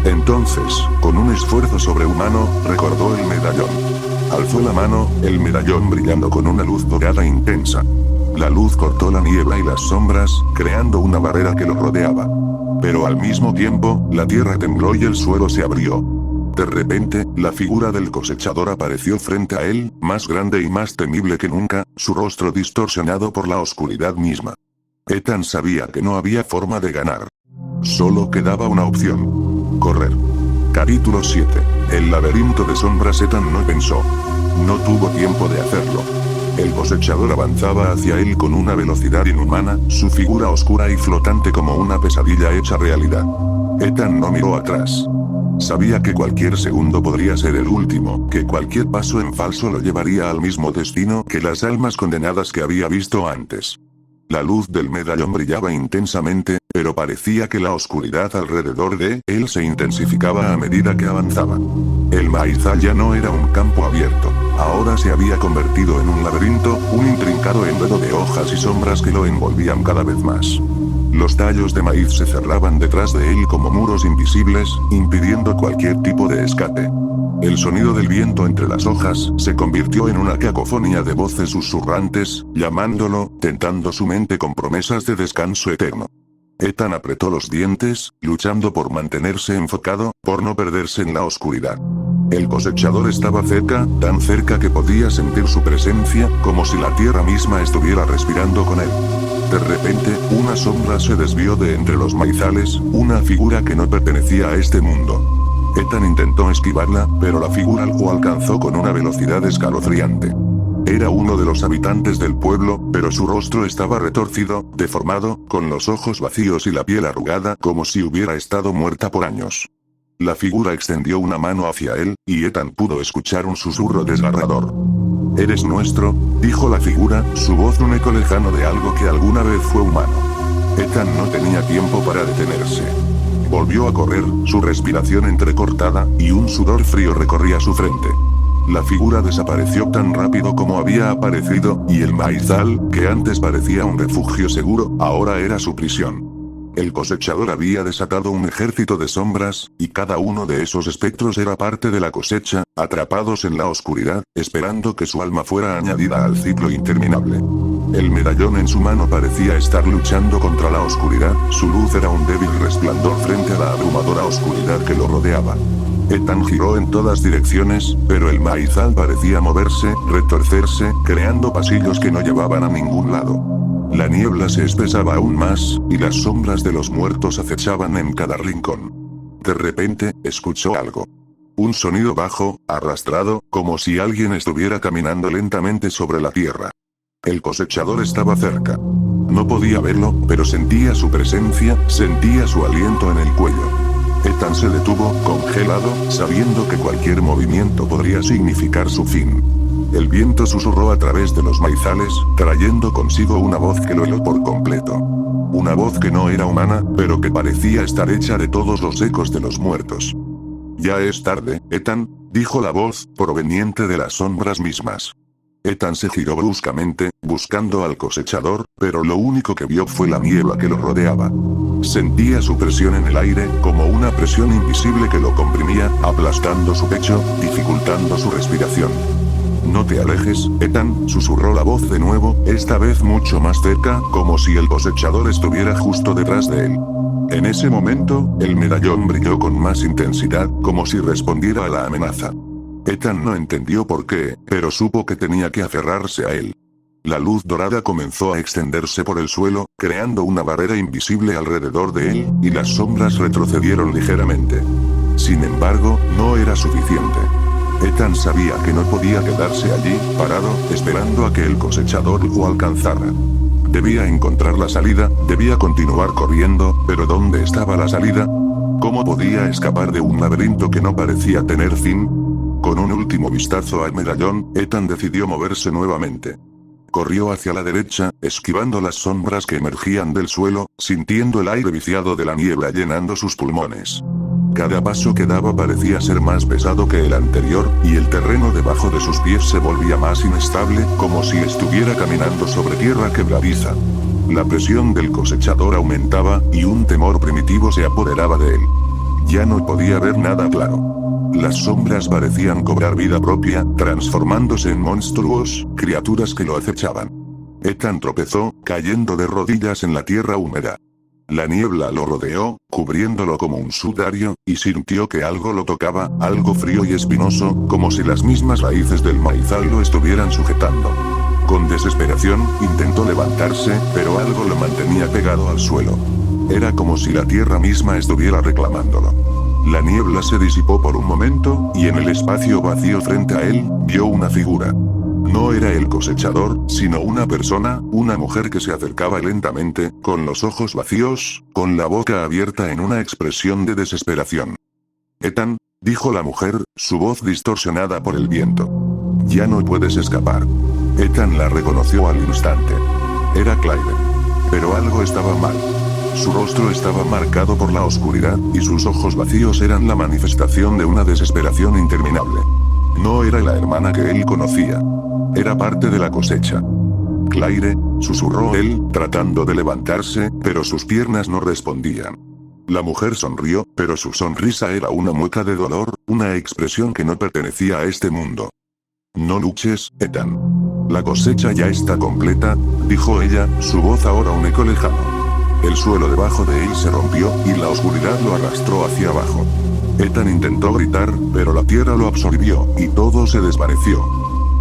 A: Entonces, con un esfuerzo sobrehumano, recordó el medallón. Alzó la mano, el medallón brillando con una luz dorada intensa. La luz cortó la niebla y las sombras, creando una barrera que lo rodeaba. Pero al mismo tiempo, la tierra tembló y el suelo se abrió. De repente, la figura del cosechador apareció frente a él, más grande y más temible que nunca, su rostro distorsionado por la oscuridad misma. Ethan sabía que no había forma de ganar. Solo quedaba una opción. Correr. Capítulo 7. El laberinto de sombras. Ethan no pensó. No tuvo tiempo de hacerlo. El cosechador avanzaba hacia él con una velocidad inhumana, su figura oscura y flotante como una pesadilla hecha realidad. Ethan no miró atrás. Sabía que cualquier segundo podría ser el último, que cualquier paso en falso lo llevaría al mismo destino que las almas condenadas que había visto antes. La luz del medallón brillaba intensamente, pero parecía que la oscuridad alrededor de él se intensificaba a medida que avanzaba. El maizal ya no era un campo abierto, ahora se había convertido en un laberinto, un intrincado enredo de hojas y sombras que lo envolvían cada vez más. Los tallos de maíz se cerraban detrás de él como muros invisibles, impidiendo cualquier tipo de escape. El sonido del viento entre las hojas se convirtió en una cacofonía de voces susurrantes, llamándolo, tentando su mente con promesas de descanso eterno. Ethan apretó los dientes, luchando por mantenerse enfocado, por no perderse en la oscuridad. El cosechador estaba cerca, tan cerca que podía sentir su presencia, como si la tierra misma estuviera respirando con él. De repente, una sombra se desvió de entre los maizales, una figura que no pertenecía a este mundo. Ethan intentó esquivarla, pero la figura lo alcanzó con una velocidad escalofriante. Era uno de los habitantes del pueblo, pero su rostro estaba retorcido, deformado, con los ojos vacíos y la piel arrugada como si hubiera estado muerta por años. La figura extendió una mano hacia él, y Ethan pudo escuchar un susurro desgarrador. «Eres nuestro», dijo la figura, su voz un eco lejano de algo que alguna vez fue humano. Ethan no tenía tiempo para detenerse. Volvió a correr, su respiración entrecortada, y un sudor frío recorría su frente. La figura desapareció tan rápido como había aparecido, y el maizal, que antes parecía un refugio seguro, ahora era su prisión. El cosechador había desatado un ejército de sombras, y cada uno de esos espectros era parte de la cosecha, atrapados en la oscuridad, esperando que su alma fuera añadida al ciclo interminable. El medallón en su mano parecía estar luchando contra la oscuridad, su luz era un débil resplandor frente a la abrumadora oscuridad que lo rodeaba. Ethan giró en todas direcciones, pero el maizal parecía moverse, retorcerse, creando pasillos que no llevaban a ningún lado. La niebla se espesaba aún más, y las sombras de los muertos acechaban en cada rincón. De repente, escuchó algo. Un sonido bajo, arrastrado, como si alguien estuviera caminando lentamente sobre la tierra. El cosechador estaba cerca. No podía verlo, pero sentía su presencia, sentía su aliento en el cuello. Ethan se detuvo, congelado, sabiendo que cualquier movimiento podría significar su fin. El viento susurró a través de los maizales, trayendo consigo una voz que lo heló por completo. Una voz que no era humana, pero que parecía estar hecha de todos los ecos de los muertos. «Ya es tarde, Ethan», dijo la voz, proveniente de las sombras mismas. Ethan se giró bruscamente, buscando al cosechador, pero lo único que vio fue la niebla que lo rodeaba. Sentía su presión en el aire, como una presión invisible que lo comprimía, aplastando su pecho, dificultando su respiración. «No te alejes, Ethan», susurró la voz de nuevo, esta vez mucho más cerca, como si el cosechador estuviera justo detrás de él. En ese momento, el medallón brilló con más intensidad, como si respondiera a la amenaza. Ethan no entendió por qué, pero supo que tenía que aferrarse a él. La luz dorada comenzó a extenderse por el suelo, creando una barrera invisible alrededor de él, y las sombras retrocedieron ligeramente. Sin embargo, no era suficiente. Ethan sabía que no podía quedarse allí, parado, esperando a que el cosechador lo alcanzara. Debía encontrar la salida, debía continuar corriendo, pero ¿dónde estaba la salida? ¿Cómo podía escapar de un laberinto que no parecía tener fin? Con un último vistazo al medallón, Ethan decidió moverse nuevamente. Corrió hacia la derecha, esquivando las sombras que emergían del suelo, sintiendo el aire viciado de la niebla llenando sus pulmones. Cada paso que daba parecía ser más pesado que el anterior, y el terreno debajo de sus pies se volvía más inestable, como si estuviera caminando sobre tierra quebradiza. La presión del cosechador aumentaba, y un temor primitivo se apoderaba de él. Ya no podía ver nada claro. Las sombras parecían cobrar vida propia, transformándose en monstruos, criaturas que lo acechaban. Ethan tropezó, cayendo de rodillas en la tierra húmeda. La niebla lo rodeó, cubriéndolo como un sudario, y sintió que algo lo tocaba, algo frío y espinoso, como si las mismas raíces del maizal lo estuvieran sujetando. Con desesperación, intentó levantarse, pero algo lo mantenía pegado al suelo. Era como si la tierra misma estuviera reclamándolo. La niebla se disipó por un momento, y en el espacio vacío frente a él, vio una figura. No era el cosechador, sino una persona, una mujer que se acercaba lentamente, con los ojos vacíos, con la boca abierta en una expresión de desesperación. Ethan, dijo la mujer, su voz distorsionada por el viento. Ya no puedes escapar. Ethan la reconoció al instante. Era Claire. Pero algo estaba mal. Su rostro estaba marcado por la oscuridad, y sus ojos vacíos eran la manifestación de una desesperación interminable. No era la hermana que él conocía. Era parte de la cosecha. Claire, susurró él, tratando de levantarse, pero sus piernas no respondían. La mujer sonrió, pero su sonrisa era una mueca de dolor, una expresión que no pertenecía a este mundo. No luches, Ethan. La cosecha ya está completa, dijo ella, su voz ahora un eco lejano. El suelo debajo de él se rompió, y la oscuridad lo arrastró hacia abajo. Ethan intentó gritar, pero la tierra lo absorbió, y todo se desvaneció.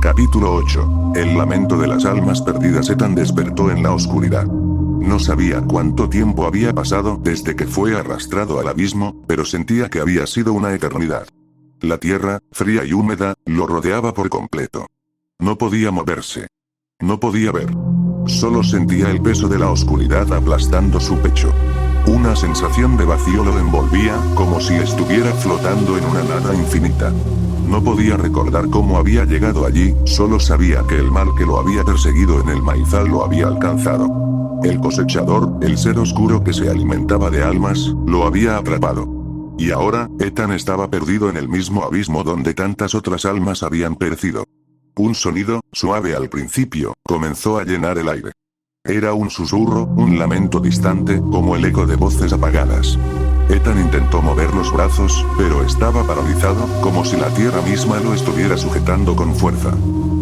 A: Capítulo 8. El lamento de las almas perdidas. Ethan despertó en la oscuridad. No sabía cuánto tiempo había pasado desde que fue arrastrado al abismo, pero sentía que había sido una eternidad. La tierra, fría y húmeda, lo rodeaba por completo. No podía moverse. No podía ver. Solo sentía el peso de la oscuridad aplastando su pecho. Una sensación de vacío lo envolvía, como si estuviera flotando en una nada infinita. No podía recordar cómo había llegado allí, solo sabía que el mal que lo había perseguido en el maizal lo había alcanzado. El cosechador, el ser oscuro que se alimentaba de almas, lo había atrapado. Y ahora, Ethan estaba perdido en el mismo abismo donde tantas otras almas habían perecido. Un sonido, suave al principio, comenzó a llenar el aire. Era un susurro, un lamento distante, como el eco de voces apagadas. Ethan intentó mover los brazos, pero estaba paralizado, como si la tierra misma lo estuviera sujetando con fuerza.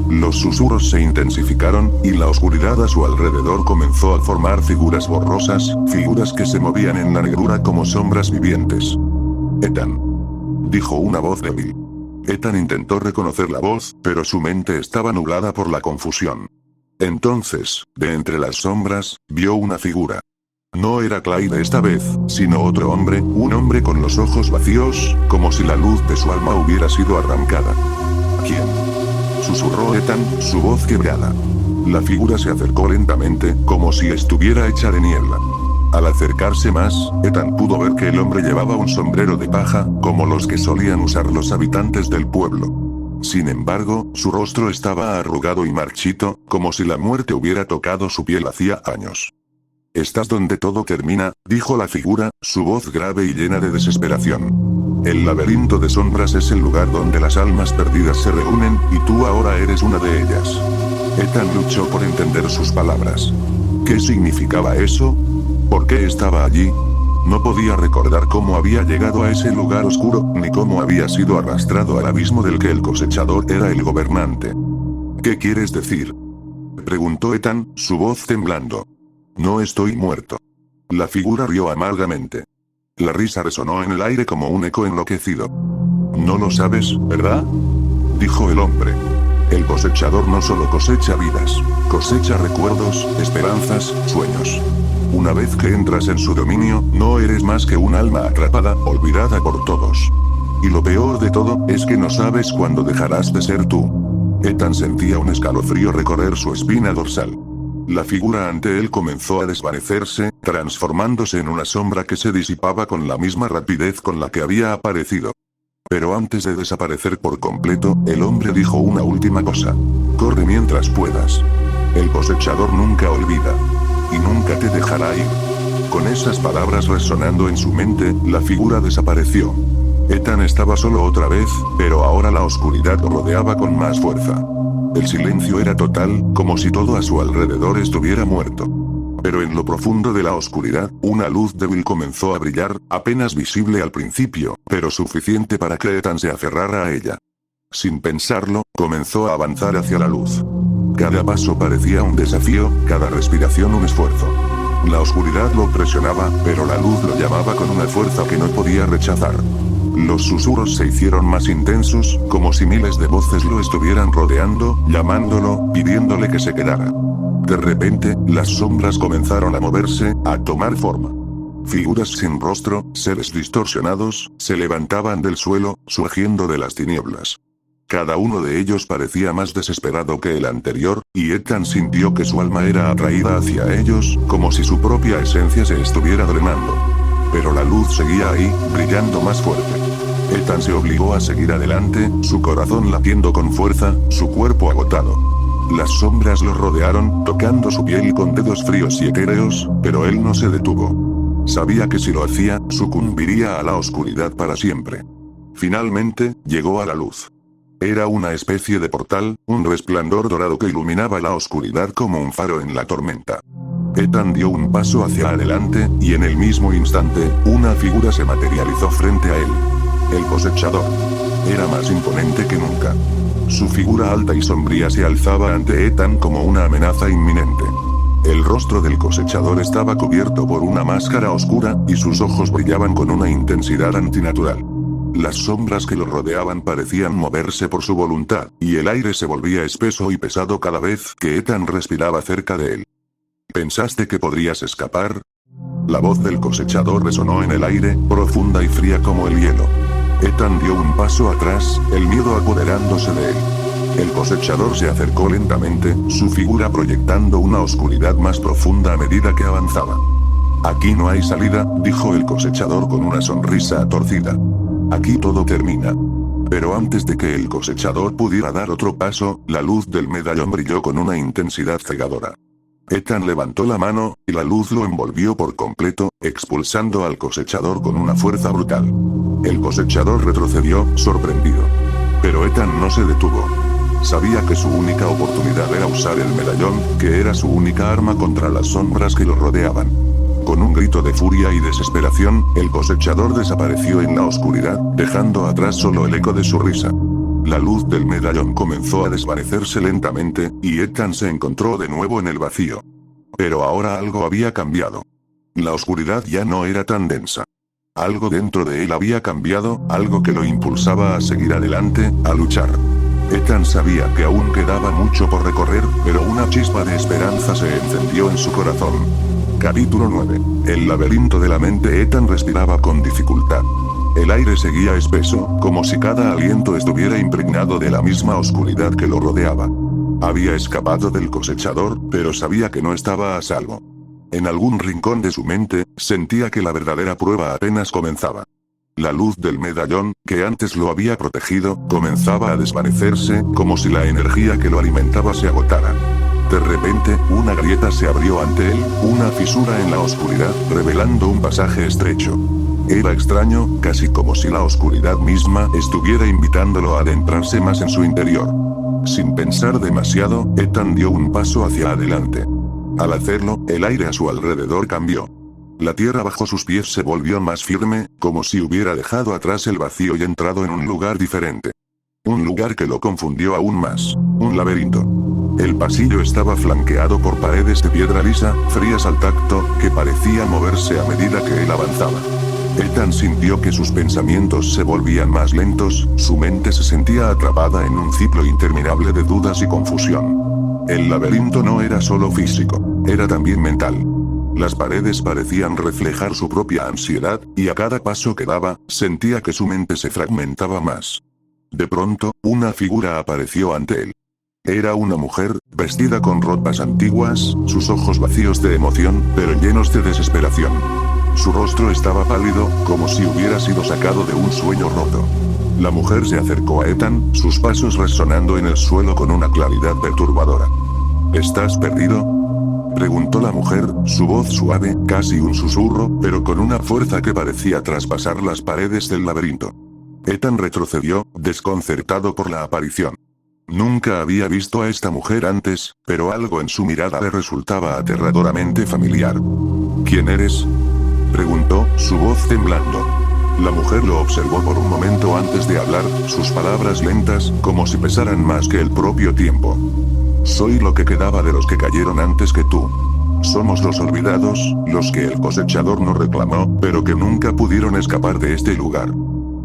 A: Los susurros se intensificaron, y la oscuridad a su alrededor comenzó a formar figuras borrosas, figuras que se movían en la negrura como sombras vivientes. Ethan. Dijo una voz débil. Ethan intentó reconocer la voz, pero su mente estaba nublada por la confusión. Entonces, de entre las sombras, vio una figura. No era Claire esta vez, sino otro hombre, un hombre con los ojos vacíos, como si la luz de su alma hubiera sido arrancada. ¿Quién? Susurró Ethan, su voz quebrada. La figura se acercó lentamente, como si estuviera hecha de niebla. Al acercarse más, Ethan pudo ver que el hombre llevaba un sombrero de paja, como los que solían usar los habitantes del pueblo. Sin embargo, su rostro estaba arrugado y marchito, como si la muerte hubiera tocado su piel hacía años. «Estás donde todo termina», dijo la figura, su voz grave y llena de desesperación. «El laberinto de sombras es el lugar donde las almas perdidas se reúnen, y tú ahora eres una de ellas». Ethan luchó por entender sus palabras. ¿Qué significaba eso? ¿Por qué estaba allí? No podía recordar cómo había llegado a ese lugar oscuro, ni cómo había sido arrastrado al abismo del que el cosechador era el gobernante. «¿Qué quieres decir?», preguntó Ethan, su voz temblando. «No estoy muerto». La figura rió amargamente. La risa resonó en el aire como un eco enloquecido. «No lo sabes, ¿verdad?», dijo el hombre. «El cosechador no solo cosecha vidas, cosecha recuerdos, esperanzas, sueños. Una vez que entras en su dominio, no eres más que un alma atrapada, olvidada por todos. Y lo peor de todo, es que no sabes cuándo dejarás de ser tú». Ethan sentía un escalofrío recorrer su espina dorsal. La figura ante él comenzó a desvanecerse, transformándose en una sombra que se disipaba con la misma rapidez con la que había aparecido. Pero antes de desaparecer por completo, el hombre dijo una última cosa. «Corre mientras puedas. El cosechador nunca olvida. Y nunca te dejará ir». Con esas palabras resonando en su mente, la figura desapareció. Ethan estaba solo otra vez, pero ahora la oscuridad lo rodeaba con más fuerza. El silencio era total, como si todo a su alrededor estuviera muerto. Pero en lo profundo de la oscuridad, una luz débil comenzó a brillar, apenas visible al principio, pero suficiente para que Ethan se aferrara a ella. Sin pensarlo, comenzó a avanzar hacia la luz. Cada paso parecía un desafío, cada respiración un esfuerzo. La oscuridad lo presionaba, pero la luz lo llamaba con una fuerza que no podía rechazar. Los susurros se hicieron más intensos, como si miles de voces lo estuvieran rodeando, llamándolo, pidiéndole que se quedara. De repente, las sombras comenzaron a moverse, a tomar forma. Figuras sin rostro, seres distorsionados, se levantaban del suelo, surgiendo de las tinieblas. Cada uno de ellos parecía más desesperado que el anterior, y Ethan sintió que su alma era atraída hacia ellos, como si su propia esencia se estuviera drenando. Pero la luz seguía ahí, brillando más fuerte. Ethan se obligó a seguir adelante, su corazón latiendo con fuerza, su cuerpo agotado. Las sombras lo rodearon, tocando su piel con dedos fríos y etéreos, pero él no se detuvo. Sabía que si lo hacía, sucumbiría a la oscuridad para siempre. Finalmente, llegó a la luz. Era una especie de portal, un resplandor dorado que iluminaba la oscuridad como un faro en la tormenta. Ethan dio un paso hacia adelante, y en el mismo instante, una figura se materializó frente a él. El cosechador. Era más imponente que nunca. Su figura alta y sombría se alzaba ante Ethan como una amenaza inminente. El rostro del cosechador estaba cubierto por una máscara oscura, y sus ojos brillaban con una intensidad antinatural. Las sombras que lo rodeaban parecían moverse por su voluntad, y el aire se volvía espeso y pesado cada vez que Ethan respiraba cerca de él. ¿Pensaste que podrías escapar? La voz del cosechador resonó en el aire, profunda y fría como el hielo. Ethan dio un paso atrás, el miedo apoderándose de él. El cosechador se acercó lentamente, su figura proyectando una oscuridad más profunda a medida que avanzaba. Aquí no hay salida, dijo el cosechador con una sonrisa torcida. Aquí todo termina. Pero antes de que el cosechador pudiera dar otro paso, la luz del medallón brilló con una intensidad cegadora. Ethan levantó la mano, y la luz lo envolvió por completo, expulsando al cosechador con una fuerza brutal. El cosechador retrocedió, sorprendido. Pero Ethan no se detuvo. Sabía que su única oportunidad era usar el medallón, que era su única arma contra las sombras que lo rodeaban. Con un grito de furia y desesperación, el cosechador desapareció en la oscuridad, dejando atrás solo el eco de su risa. La luz del medallón comenzó a desvanecerse lentamente, y Ethan se encontró de nuevo en el vacío. Pero ahora algo había cambiado. La oscuridad ya no era tan densa. Algo dentro de él había cambiado, algo que lo impulsaba a seguir adelante, a luchar. Ethan sabía que aún quedaba mucho por recorrer, pero una chispa de esperanza se encendió en su corazón. Capítulo 9. El laberinto de la mente. Ethan respiraba con dificultad. El aire seguía espeso, como si cada aliento estuviera impregnado de la misma oscuridad que lo rodeaba. Había escapado del cosechador, pero sabía que no estaba a salvo. En algún rincón de su mente, sentía que la verdadera prueba apenas comenzaba. La luz del medallón, que antes lo había protegido, comenzaba a desvanecerse, como si la energía que lo alimentaba se agotara. De repente, una grieta se abrió ante él, una fisura en la oscuridad, revelando un pasaje estrecho. Era extraño, casi como si la oscuridad misma estuviera invitándolo a adentrarse más en su interior. Sin pensar demasiado, Ethan dio un paso hacia adelante. Al hacerlo, el aire a su alrededor cambió. La tierra bajo sus pies se volvió más firme, como si hubiera dejado atrás el vacío y entrado en un lugar diferente. Un lugar que lo confundió aún más. Un laberinto. El pasillo estaba flanqueado por paredes de piedra lisa, frías al tacto, que parecían moverse a medida que él avanzaba. Ethan sintió que sus pensamientos se volvían más lentos, su mente se sentía atrapada en un ciclo interminable de dudas y confusión. El laberinto no era solo físico, era también mental. Las paredes parecían reflejar su propia ansiedad, y a cada paso que daba, sentía que su mente se fragmentaba más. De pronto, una figura apareció ante él. Era una mujer, vestida con ropas antiguas, sus ojos vacíos de emoción, pero llenos de desesperación. Su rostro estaba pálido, como si hubiera sido sacado de un sueño roto. La mujer se acercó a Ethan, sus pasos resonando en el suelo con una claridad perturbadora. ¿Estás perdido?, preguntó la mujer, su voz suave, casi un susurro, pero con una fuerza que parecía traspasar las paredes del laberinto. Ethan retrocedió, desconcertado por la aparición. Nunca había visto a esta mujer antes, pero algo en su mirada le resultaba aterradoramente familiar. ¿Quién eres?, preguntó, su voz temblando. La mujer lo observó por un momento antes de hablar, sus palabras lentas, como si pesaran más que el propio tiempo. Soy lo que quedaba de los que cayeron antes que tú. Somos los olvidados, los que el cosechador no reclamó, pero que nunca pudieron escapar de este lugar.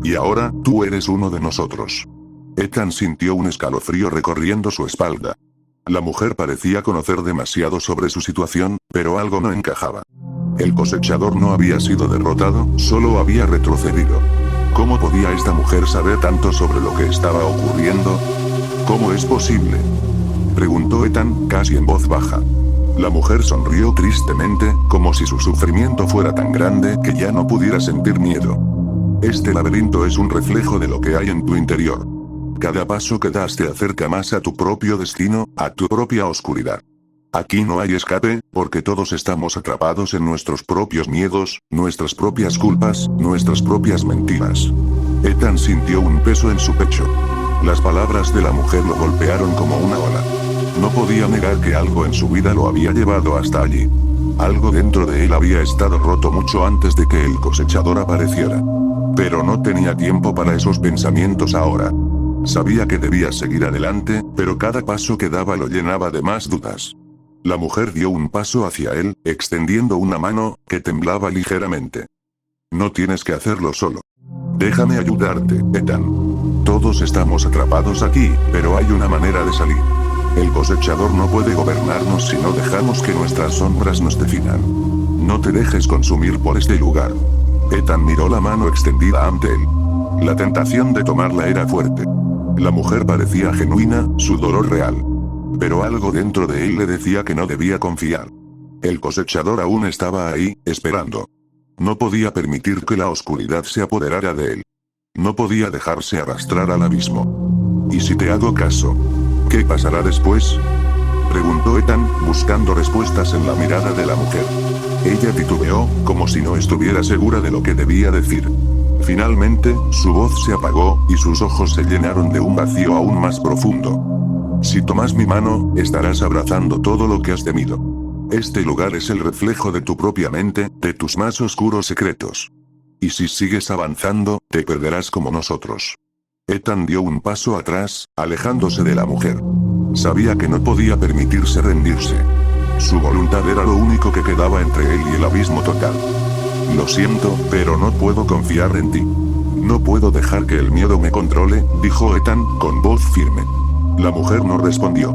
A: Y ahora, tú eres uno de nosotros. Ethan sintió un escalofrío recorriendo su espalda. La mujer parecía conocer demasiado sobre su situación, pero algo no encajaba. El cosechador no había sido derrotado, solo había retrocedido. ¿Cómo podía esta mujer saber tanto sobre lo que estaba ocurriendo? ¿Cómo es posible?, preguntó Ethan, casi en voz baja. La mujer sonrió tristemente, como si su sufrimiento fuera tan grande que ya no pudiera sentir miedo. Este laberinto es un reflejo de lo que hay en tu interior. Cada paso que das te acerca más a tu propio destino, a tu propia oscuridad. Aquí no hay escape, porque todos estamos atrapados en nuestros propios miedos, nuestras propias culpas, nuestras propias mentiras. Ethan sintió un peso en su pecho. Las palabras de la mujer lo golpearon como una ola. No podía negar que algo en su vida lo había llevado hasta allí. Algo dentro de él había estado roto mucho antes de que el cosechador apareciera. Pero no tenía tiempo para esos pensamientos ahora. Sabía que debía seguir adelante, pero cada paso que daba lo llenaba de más dudas. La mujer dio un paso hacia él, extendiendo una mano, que temblaba ligeramente. No tienes que hacerlo solo. Déjame ayudarte, Ethan. Todos estamos atrapados aquí, pero hay una manera de salir. El cosechador no puede gobernarnos si no dejamos que nuestras sombras nos definan. No te dejes consumir por este lugar. Ethan miró la mano extendida ante él. La tentación de tomarla era fuerte. La mujer parecía genuina, su dolor real. Pero algo dentro de él le decía que no debía confiar. El cosechador aún estaba ahí, esperando. No podía permitir que la oscuridad se apoderara de él. No podía dejarse arrastrar al abismo. ¿Y si te hago caso? ¿Qué pasará después?, preguntó Ethan, buscando respuestas en la mirada de la mujer. Ella titubeó, como si no estuviera segura de lo que debía decir. Finalmente, su voz se apagó, y sus ojos se llenaron de un vacío aún más profundo. Si tomas mi mano, estarás abrazando todo lo que has temido. Este lugar es el reflejo de tu propia mente, de tus más oscuros secretos. Y si sigues avanzando, te perderás como nosotros. Ethan dio un paso atrás, alejándose de la mujer. Sabía que no podía permitirse rendirse. Su voluntad era lo único que quedaba entre él y el abismo total. Lo siento, pero no puedo confiar en ti. No puedo dejar que el miedo me controle, dijo Ethan, con voz firme. La mujer no respondió.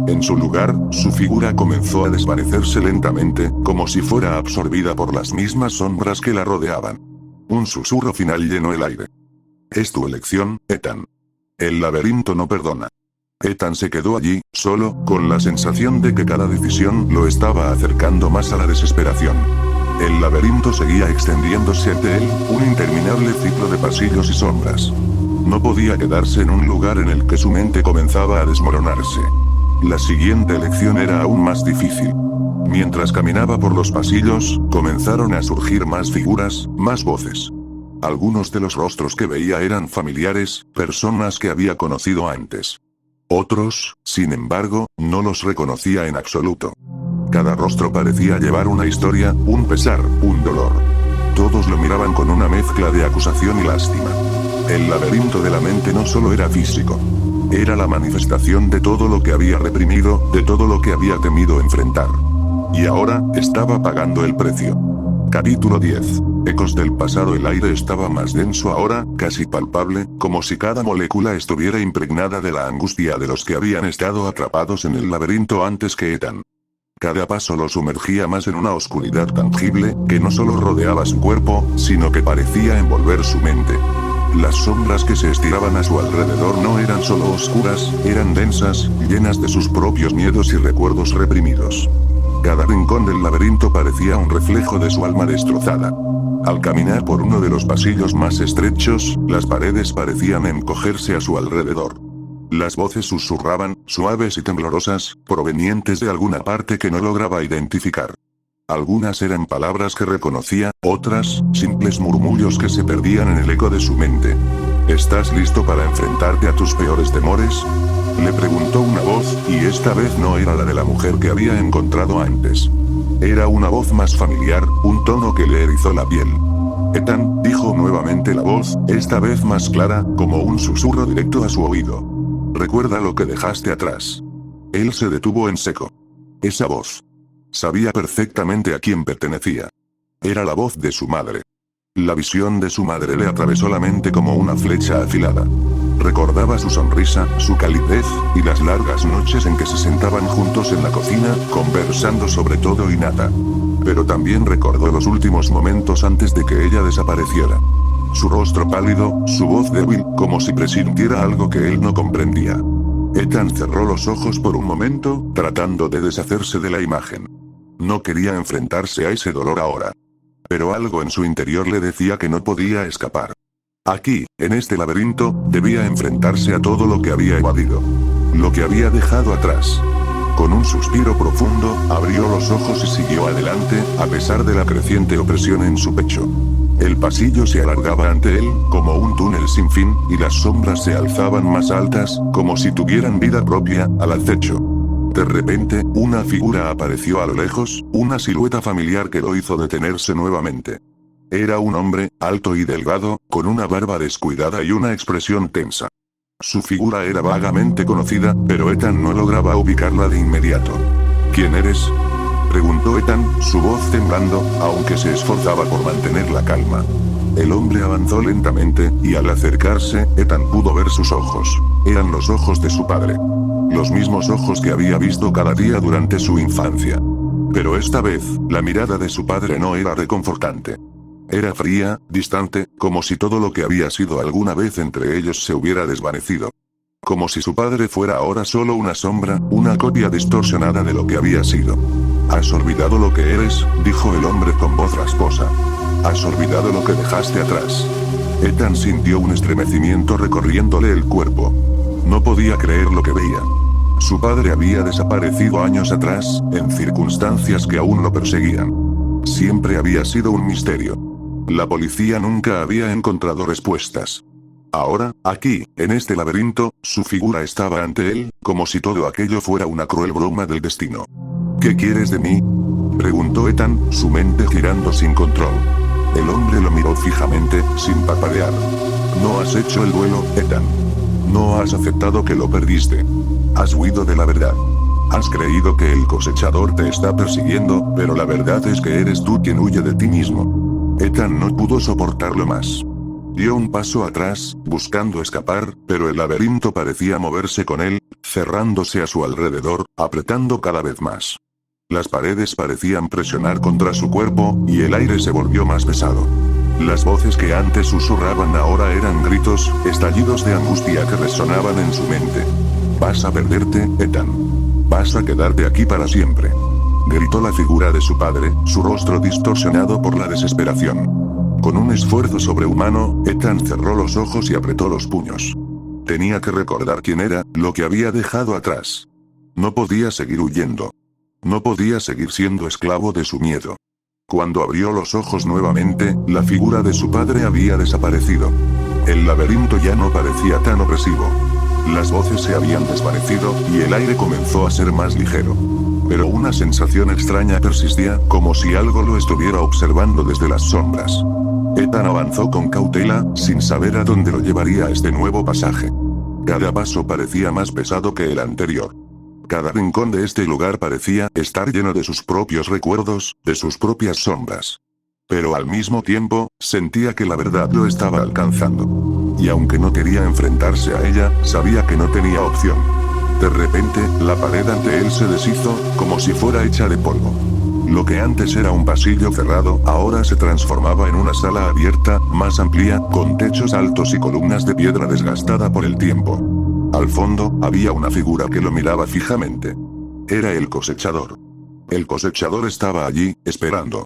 A: En su lugar, su figura comenzó a desvanecerse lentamente, como si fuera absorbida por las mismas sombras que la rodeaban. Un susurro final llenó el aire. Es tu elección, Ethan. El laberinto no perdona. Ethan se quedó allí, solo, con la sensación de que cada decisión lo estaba acercando más a la desesperación. El laberinto seguía extendiéndose ante él, un interminable ciclo de pasillos y sombras. No podía quedarse en un lugar en el que su mente comenzaba a desmoronarse. La siguiente elección era aún más difícil. Mientras caminaba por los pasillos, comenzaron a surgir más figuras, más voces. Algunos de los rostros que veía eran familiares, personas que había conocido antes. Otros, sin embargo, no los reconocía en absoluto. Cada rostro parecía llevar una historia, un pesar, un dolor. Todos lo miraban con una mezcla de acusación y lástima. El laberinto de la mente no solo era físico. Era la manifestación de todo lo que había reprimido, de todo lo que había temido enfrentar. Y ahora, estaba pagando el precio. Capítulo 10. Ecos del pasado. El aire estaba más denso ahora, casi palpable, como si cada molécula estuviera impregnada de la angustia de los que habían estado atrapados en el laberinto antes que Ethan. Cada paso lo sumergía más en una oscuridad tangible, que no solo rodeaba su cuerpo, sino que parecía envolver su mente. Las sombras que se estiraban a su alrededor no eran solo oscuras, eran densas, llenas de sus propios miedos y recuerdos reprimidos. Cada rincón del laberinto parecía un reflejo de su alma destrozada. Al caminar por uno de los pasillos más estrechos, las paredes parecían encogerse a su alrededor. Las voces susurraban, suaves y temblorosas, provenientes de alguna parte que no lograba identificar. Algunas eran palabras que reconocía, otras, simples murmullos que se perdían en el eco de su mente. ¿Estás listo para enfrentarte a tus peores temores?, le preguntó una voz, y esta vez no era la de la mujer que había encontrado antes. Era una voz más familiar, un tono que le erizó la piel. Ethan, dijo nuevamente la voz, esta vez más clara, como un susurro directo a su oído. Recuerda lo que dejaste atrás. Él se detuvo en seco. Esa voz. Sabía perfectamente a quién pertenecía. Era la voz de su madre. La visión de su madre le atravesó la mente como una flecha afilada. Recordaba su sonrisa, su calidez, y las largas noches en que se sentaban juntos en la cocina, conversando sobre todo y nada. Pero también recordó los últimos momentos antes de que ella desapareciera. su rostro pálido, su voz débil, como si presintiera algo que él no comprendía. Ethan cerró los ojos por un momento, tratando de deshacerse de la imagen. No quería enfrentarse a ese dolor ahora. Pero algo en su interior le decía que no podía escapar. Aquí, en este laberinto, debía enfrentarse a todo lo que había evadido. Lo que había dejado atrás. Con un suspiro profundo, abrió los ojos y siguió adelante, a pesar de la creciente opresión en su pecho. El pasillo se alargaba ante él, como un túnel sin fin, y las sombras se alzaban más altas, como si tuvieran vida propia, al acecho. De repente, una figura apareció a lo lejos, una silueta familiar que lo hizo detenerse nuevamente. Era un hombre, alto y delgado, con una barba descuidada y una expresión tensa. Su figura era vagamente conocida, pero Ethan no lograba ubicarla de inmediato. ¿Quién eres?, preguntó Ethan, su voz temblando, aunque se esforzaba por mantener la calma. El hombre avanzó lentamente, y al acercarse, Ethan pudo ver sus ojos. Eran los ojos de su padre. Los mismos ojos que había visto cada día durante su infancia. Pero esta vez, la mirada de su padre no era reconfortante. Era fría, distante, como si todo lo que había sido alguna vez entre ellos se hubiera desvanecido. Como si su padre fuera ahora solo una sombra, una copia distorsionada de lo que había sido. «¿Has olvidado lo que eres?», dijo el hombre con voz rasposa. «¿Has olvidado lo que dejaste atrás?». Ethan sintió un estremecimiento recorriéndole el cuerpo. No podía creer lo que veía. Su padre había desaparecido años atrás, en circunstancias que aún lo perseguían. Siempre había sido un misterio. La policía nunca había encontrado respuestas. Ahora, aquí, en este laberinto, su figura estaba ante él, como si todo aquello fuera una cruel broma del destino. «¿Qué quieres de mí?», preguntó Ethan, su mente girando sin control. El hombre lo miró fijamente, sin parpadear. «No has hecho el duelo, Ethan. No has aceptado que lo perdiste. Has huido de la verdad. Has creído que el cosechador te está persiguiendo, pero la verdad es que eres tú quien huye de ti mismo». Ethan no pudo soportarlo más. Dio un paso atrás, buscando escapar, pero el laberinto parecía moverse con él, cerrándose a su alrededor, apretando cada vez más. Las paredes parecían presionar contra su cuerpo, y el aire se volvió más pesado. Las voces que antes susurraban ahora eran gritos, estallidos de angustia que resonaban en su mente. «Vas a perderte, Ethan. Vas a quedarte aquí para siempre», gritó la figura de su padre, su rostro distorsionado por la desesperación. Con un esfuerzo sobrehumano, Ethan cerró los ojos y apretó los puños. Tenía que recordar quién era, lo que había dejado atrás. No podía seguir huyendo. No podía seguir siendo esclavo de su miedo. Cuando abrió los ojos nuevamente, la figura de su padre había desaparecido. El laberinto ya no parecía tan opresivo. Las voces se habían desvanecido, y el aire comenzó a ser más ligero. Pero una sensación extraña persistía, como si algo lo estuviera observando desde las sombras. Ethan avanzó con cautela, sin saber a dónde lo llevaría este nuevo pasaje. Cada paso parecía más pesado que el anterior. Cada rincón de este lugar parecía estar lleno de sus propios recuerdos, de sus propias sombras. Pero al mismo tiempo, sentía que la verdad lo estaba alcanzando. Y aunque no quería enfrentarse a ella, sabía que no tenía opción. De repente, la pared ante él se deshizo, como si fuera hecha de polvo. Lo que antes era un pasillo cerrado, ahora se transformaba en una sala abierta, más amplia, con techos altos y columnas de piedra desgastada por el tiempo. Al fondo, había una figura que lo miraba fijamente. Era el cosechador. El cosechador estaba allí, esperando.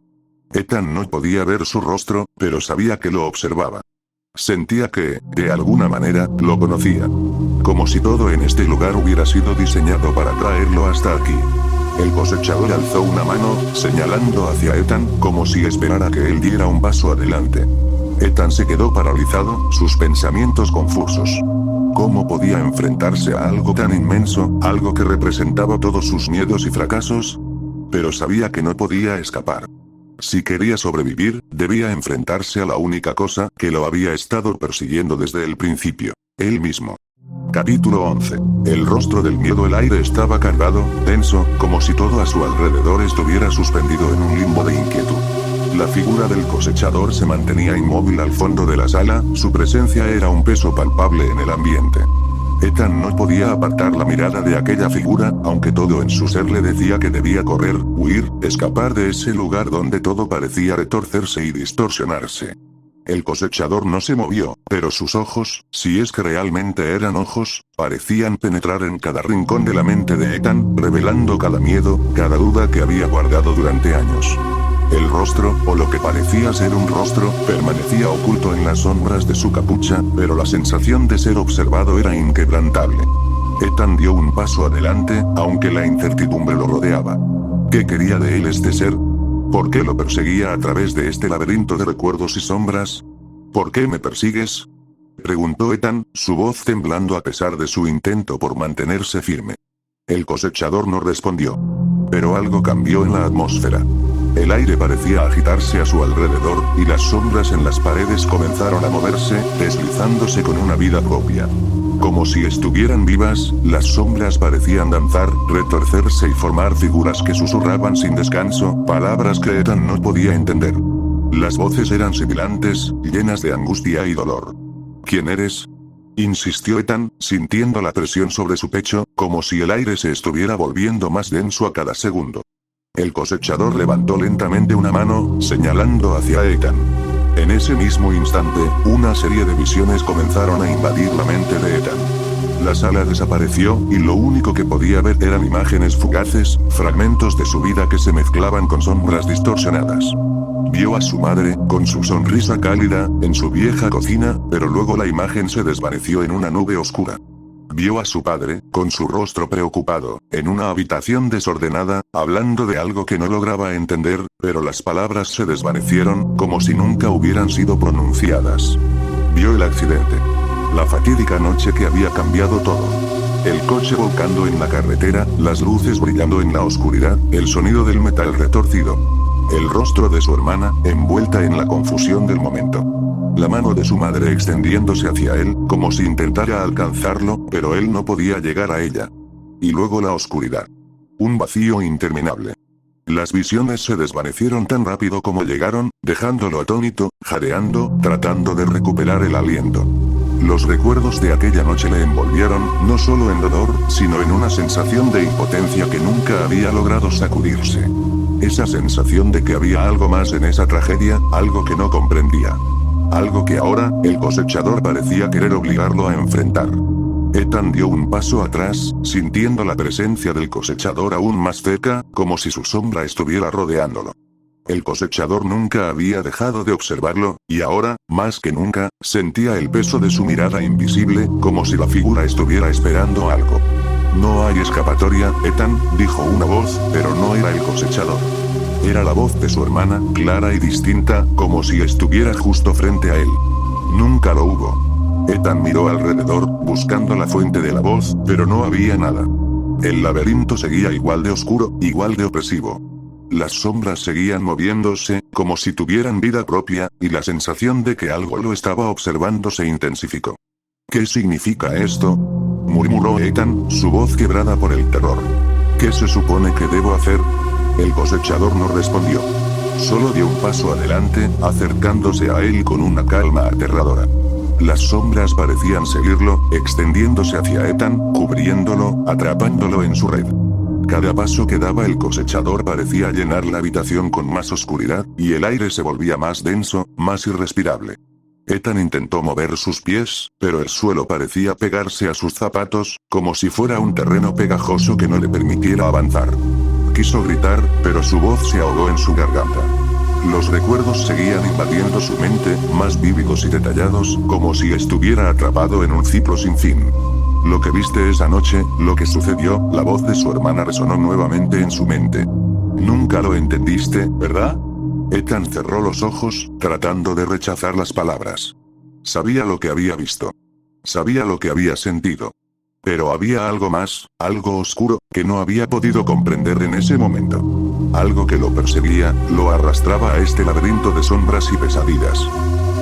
A: Ethan no podía ver su rostro, pero sabía que lo observaba. Sentía que, de alguna manera, lo conocía. Como si todo en este lugar hubiera sido diseñado para traerlo hasta aquí. El cosechador alzó una mano, señalando hacia Ethan, como si esperara que él diera un paso adelante. Ethan se quedó paralizado, sus pensamientos confusos. ¿Cómo podía enfrentarse a algo tan inmenso, algo que representaba todos sus miedos y fracasos? Pero sabía que no podía escapar. Si quería sobrevivir, debía enfrentarse a la única cosa que lo había estado persiguiendo desde el principio: él mismo. Capítulo 11. El rostro del miedo. El aire estaba cargado, tenso, como si todo a su alrededor estuviera suspendido en un limbo de inquietud. La figura del cosechador se mantenía inmóvil al fondo de la sala, su presencia era un peso palpable en el ambiente. Ethan no podía apartar la mirada de aquella figura, aunque todo en su ser le decía que debía correr, huir, escapar de ese lugar donde todo parecía retorcerse y distorsionarse. El cosechador no se movió, pero sus ojos, si es que realmente eran ojos, parecían penetrar en cada rincón de la mente de Ethan, revelando cada miedo, cada duda que había guardado durante años. El rostro, o lo que parecía ser un rostro, permanecía oculto en las sombras de su capucha, pero la sensación de ser observado era inquebrantable. Ethan dio un paso adelante, aunque la incertidumbre lo rodeaba. ¿Qué quería de él este ser? ¿Por qué lo perseguía a través de este laberinto de recuerdos y sombras? ¿Por qué me persigues?, preguntó Ethan, su voz temblando a pesar de su intento por mantenerse firme. El cosechador no respondió. Pero algo cambió en la atmósfera. El aire parecía agitarse a su alrededor, y las sombras en las paredes comenzaron a moverse, deslizándose con una vida propia. Como si estuvieran vivas, las sombras parecían danzar, retorcerse y formar figuras que susurraban sin descanso, palabras que Ethan no podía entender. Las voces eran sibilantes, llenas de angustia y dolor. ¿Quién eres?, insistió Ethan, sintiendo la presión sobre su pecho, como si el aire se estuviera volviendo más denso a cada segundo. El cosechador levantó lentamente una mano, señalando hacia Ethan. En ese mismo instante, una serie de visiones comenzaron a invadir la mente de Ethan. La sala desapareció, y lo único que podía ver eran imágenes fugaces, fragmentos de su vida que se mezclaban con sombras distorsionadas. Vio a su madre, con su sonrisa cálida, en su vieja cocina, pero luego la imagen se desvaneció en una nube oscura. Vio a su padre, con su rostro preocupado, en una habitación desordenada, hablando de algo que no lograba entender, pero las palabras se desvanecieron, como si nunca hubieran sido pronunciadas. Vio el accidente. La fatídica noche que había cambiado todo. El coche volcando en la carretera, las luces brillando en la oscuridad, el sonido del metal retorcido. El rostro de su hermana, envuelta en la confusión del momento. La mano de su madre extendiéndose hacia él, como si intentara alcanzarlo, pero él no podía llegar a ella. Y luego la oscuridad. Un vacío interminable. Las visiones se desvanecieron tan rápido como llegaron, dejándolo atónito, jadeando, tratando de recuperar el aliento. Los recuerdos de aquella noche le envolvieron, no solo en dolor, sino en una sensación de impotencia que nunca había logrado sacudirse. Esa sensación de que había algo más en esa tragedia, algo que no comprendía. Algo que ahora, el cosechador parecía querer obligarlo a enfrentar. Ethan dio un paso atrás, sintiendo la presencia del cosechador aún más cerca, como si su sombra estuviera rodeándolo. El cosechador nunca había dejado de observarlo, y ahora, más que nunca, sentía el peso de su mirada invisible, como si la figura estuviera esperando algo. No hay escapatoria, Ethan, dijo una voz, pero no era el cosechador. Era la voz de su hermana, clara y distinta, como si estuviera justo frente a él. Nunca lo hubo. Ethan miró alrededor, buscando la fuente de la voz, pero no había nada. El laberinto seguía igual de oscuro, igual de opresivo. Las sombras seguían moviéndose, como si tuvieran vida propia, y la sensación de que algo lo estaba observando se intensificó. ¿Qué significa esto?, murmuró Ethan, su voz quebrada por el terror. ¿Qué se supone que debo hacer? El cosechador no respondió. Solo dio un paso adelante, acercándose a él con una calma aterradora. Las sombras parecían seguirlo, extendiéndose hacia Ethan, cubriéndolo, atrapándolo en su red. Cada paso que daba el cosechador parecía llenar la habitación con más oscuridad, y el aire se volvía más denso, más irrespirable. Ethan intentó mover sus pies, pero el suelo parecía pegarse a sus zapatos, como si fuera un terreno pegajoso que no le permitiera avanzar. Quiso gritar, pero su voz se ahogó en su garganta. Los recuerdos seguían invadiendo su mente, más vívidos y detallados, como si estuviera atrapado en un ciclo sin fin. Lo que viste esa noche, lo que sucedió, la voz de su hermana resonó nuevamente en su mente. Nunca lo entendiste, ¿verdad? Ethan cerró los ojos, tratando de rechazar las palabras. Sabía lo que había visto. Sabía lo que había sentido. Pero había algo más, algo oscuro, que no había podido comprender en ese momento. Algo que lo perseguía, lo arrastraba a este laberinto de sombras y pesadillas.